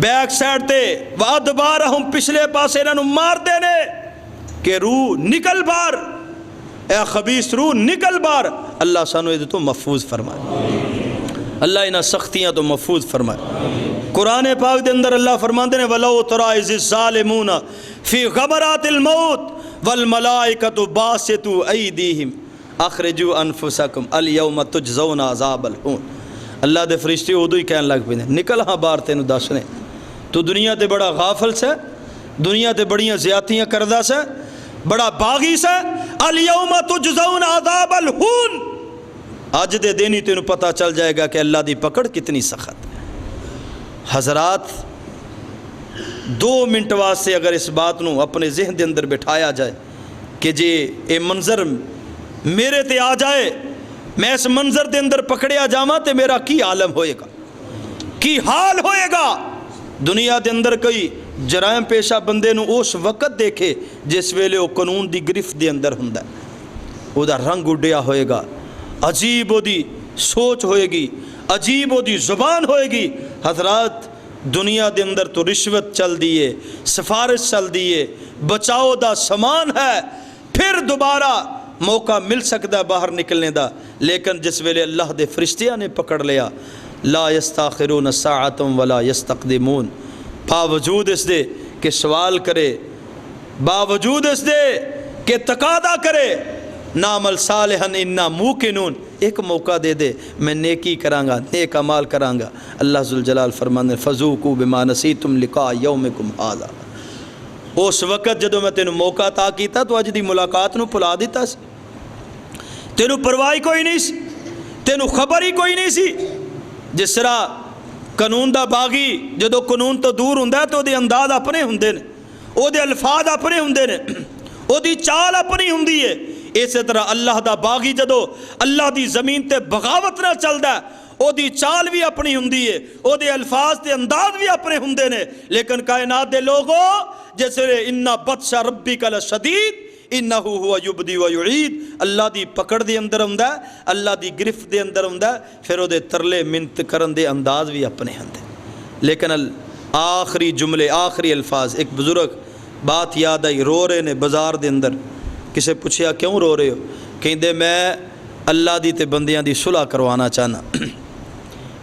S3: بیک سائڈ تے وادبارہم پچھلے پاسے انہاں مار دے نے کہ روح نکل بار، اے خبیث روح نکل بار۔ اللہ سانو یہ تو محفوظ فرمائے، اللہ انہاں سختیاں تو محفوظ فرمائے۔ قرآن پاک دے اندر اللہ فرماندے نے وَلَوْ تَرَىٰ إِذِ الظَّالِمُونَ فِي غَمَرَاتِ الْمَوْتِ وَالْمَلَائِكَةُ بَاسِطُو أَيْدِيهِمْ أَخْرِجُوا أَنفُسَكُمْ الْيَوْمَ تُجْزَوْنَ عَذَابَ الْهُونِ۔ اللہ دے فرشتے ادو ہی کہنے لگ پے نکل ہاں بار تینوں دسنے، تو دنیا تے بڑا غافل سے، دنیا تے بڑیاں زیادتیاں کردہ سے، بڑا باغی سے، الْيَوْمَ تُجْزَوْنَ عَذَابَ الْهُونِ، آج دے دینی تینوں پتہ چل جائے گا کہ اللہ دی پکڑ کتنی سخت ہے۔ حضرات 2 منٹ واسطے اگر اس بات نو اپنے ذہن دے اندر بٹھایا جائے کہ جی اے منظر میرے تے آ جائے، میں اس منظر دے اندر پکڑیا جاواں تے میرا کی عالم ہوئے گا، کی حال ہوئے گا۔ دنیا دے اندر کوئی جرائم پیشہ بندے نو اس وقت دیکھے جس ویلے وہ قانون دی گرفت دے اندر ہوندا ہے، او دا رنگ اڈیا ہوئے گا، عجیب او دی سوچ ہوئے گی، عجیب او دی زبان ہوئے گی۔ حضرات دنیا دے اندر تو رشوت چل دیئے، سفارش چل دیئے، بچاؤ دا سامان ہے، پھر دوبارہ موقع مل سکتا ہے باہر نکلنے دا، لیکن جس ویلے اللہ دے فرشتیاں نے پکڑ لیا، لا یستاخرون ساعتم ولا یستقدمون، باوجود اس دے کہ سوال کرے، باوجود اس دے کہ تقاضا کرے، نعمل صالحا انا موقنون، ایک موقع دے دے میں نیکی کرانگا، نیک عمال کرانگا۔ اللہ ذوالجلال فرمانے فذوقوا بما نسیتم لقاء یومکم ھذا، اس وقت جدو میں تینوں موقع عطا کیتا تو اج دی ملاقات نو بھلا دیتا سی، تینوں پرواہ کوئی نہیں سی، تینوں خبر ہی کوئی نہیں سی۔ جس طرح قانون دا باغی جدو قانون تو دور ہوندا ہے تو دے انداز اپنے ہوندے نے، او دے الفاظ اپنے ہوندے نے، او دی چال اپنی ہوندی ہے۔ اسی طرح اللہ دا باغی جدو اللہ دی زمین تے بغاوت نہ چلدا ہے، او دی چال بھی اپنی ہوندی ہے، او دے الفاظ تے انداز بھی اپنے ہوندے نے، لیکن کائنات دے لوگوں جیسے ان بطش ربک لشدید انہ ہوا یبدی و یعید، اللہ دی پکڑ دے اندر ہوندا ہے، اللہ دی گرفت دے اندر ہوندا ہے، پھر او دے ترلے منت کرن دے انداز بھی اپنے ہوندے۔ لیکن آخری جملے، آخری الفاظ، ایک بزرگ بات یاد آئی، رو رہے نے بازار دے اندر، کسے پوچھیا کیوں رو رہے ہو؟ کہندے میں اللہ دی تے بندیاں دی صلح کروانا چاہنا،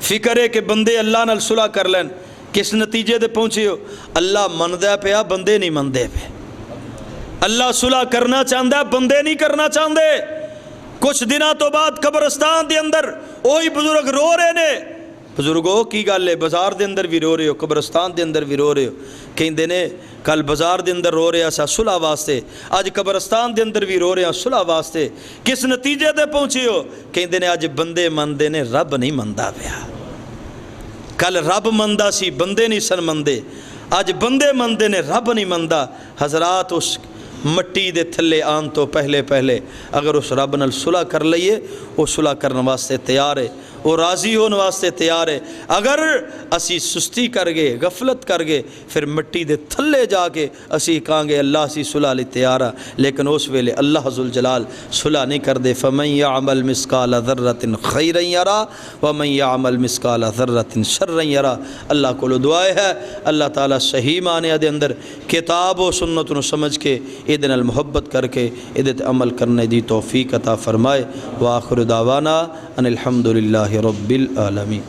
S3: فکر ہے کہ بندے اللہ نال صلح کر لین۔ کس نتیجے دے پہنچے ہو؟ اللہ مندہ پیا، بندے نہیں مندے پہ۔ اللہ صلح کرنا چاہتا ہے، بندے نہیں کرنا چاہتے۔ کچھ دنوں تو بعد قبرستان دے اندر وہی بزرگ رو رہے نے،
S2: بزرگو کی گل ہے، بازار دے اندر بھی رو رہے ہو، قبرستان دے اندر بھی رو رہے ہو، کہندے نے کل بازار دے اندر رو رہے سا صلح واسطے، اج قبرستان دے اندر بھی رو رہے صلح واسطے، کس نتیجے تے پہنچے ہو؟ کہندے نے اج بندے مندے نے رب نہیں مندا پیا، کل رب مندا سی بندے نہیں سن مندے، اج بندے مندے نے رب نہیں مندا۔ حضرات اس مٹی دے تھلے آن تو پہلے اگر اس رب نال صلح کر لئیے، وہ صلح کرنے واسطے تیار ہے، وہ راضی ہونے واسطے تیار ہے۔ اگر اسی سستی کر گئے، غفلت کر گئے، پھر مٹی دے تھلے جا کے اسی کہاں گے اللہ اسی صلح لی تیار ہے، لیکن اس ویلے اللہ ذوالجلال صلح نہیں کر دے۔ فَمَن يَعْمَلْ مِثْقَالَ ذَرَّةٍ خَيْرًا يَرَى وَمَن يَعْمَلْ مِثْقَالَ ذَرَّةٍ شَرًّا يَرَى۔ اللہ کو دعائے ہے اللہ تعالیٰ صحیح معنی دے اندر کتاب و سنت نو سمجھ کے ادھے نال محبت کر کے ادھے تے عمل کرنے دی توفیق عطا فرمائے۔ وآخر دعوانا ان الحمدللہ رب العالمین۔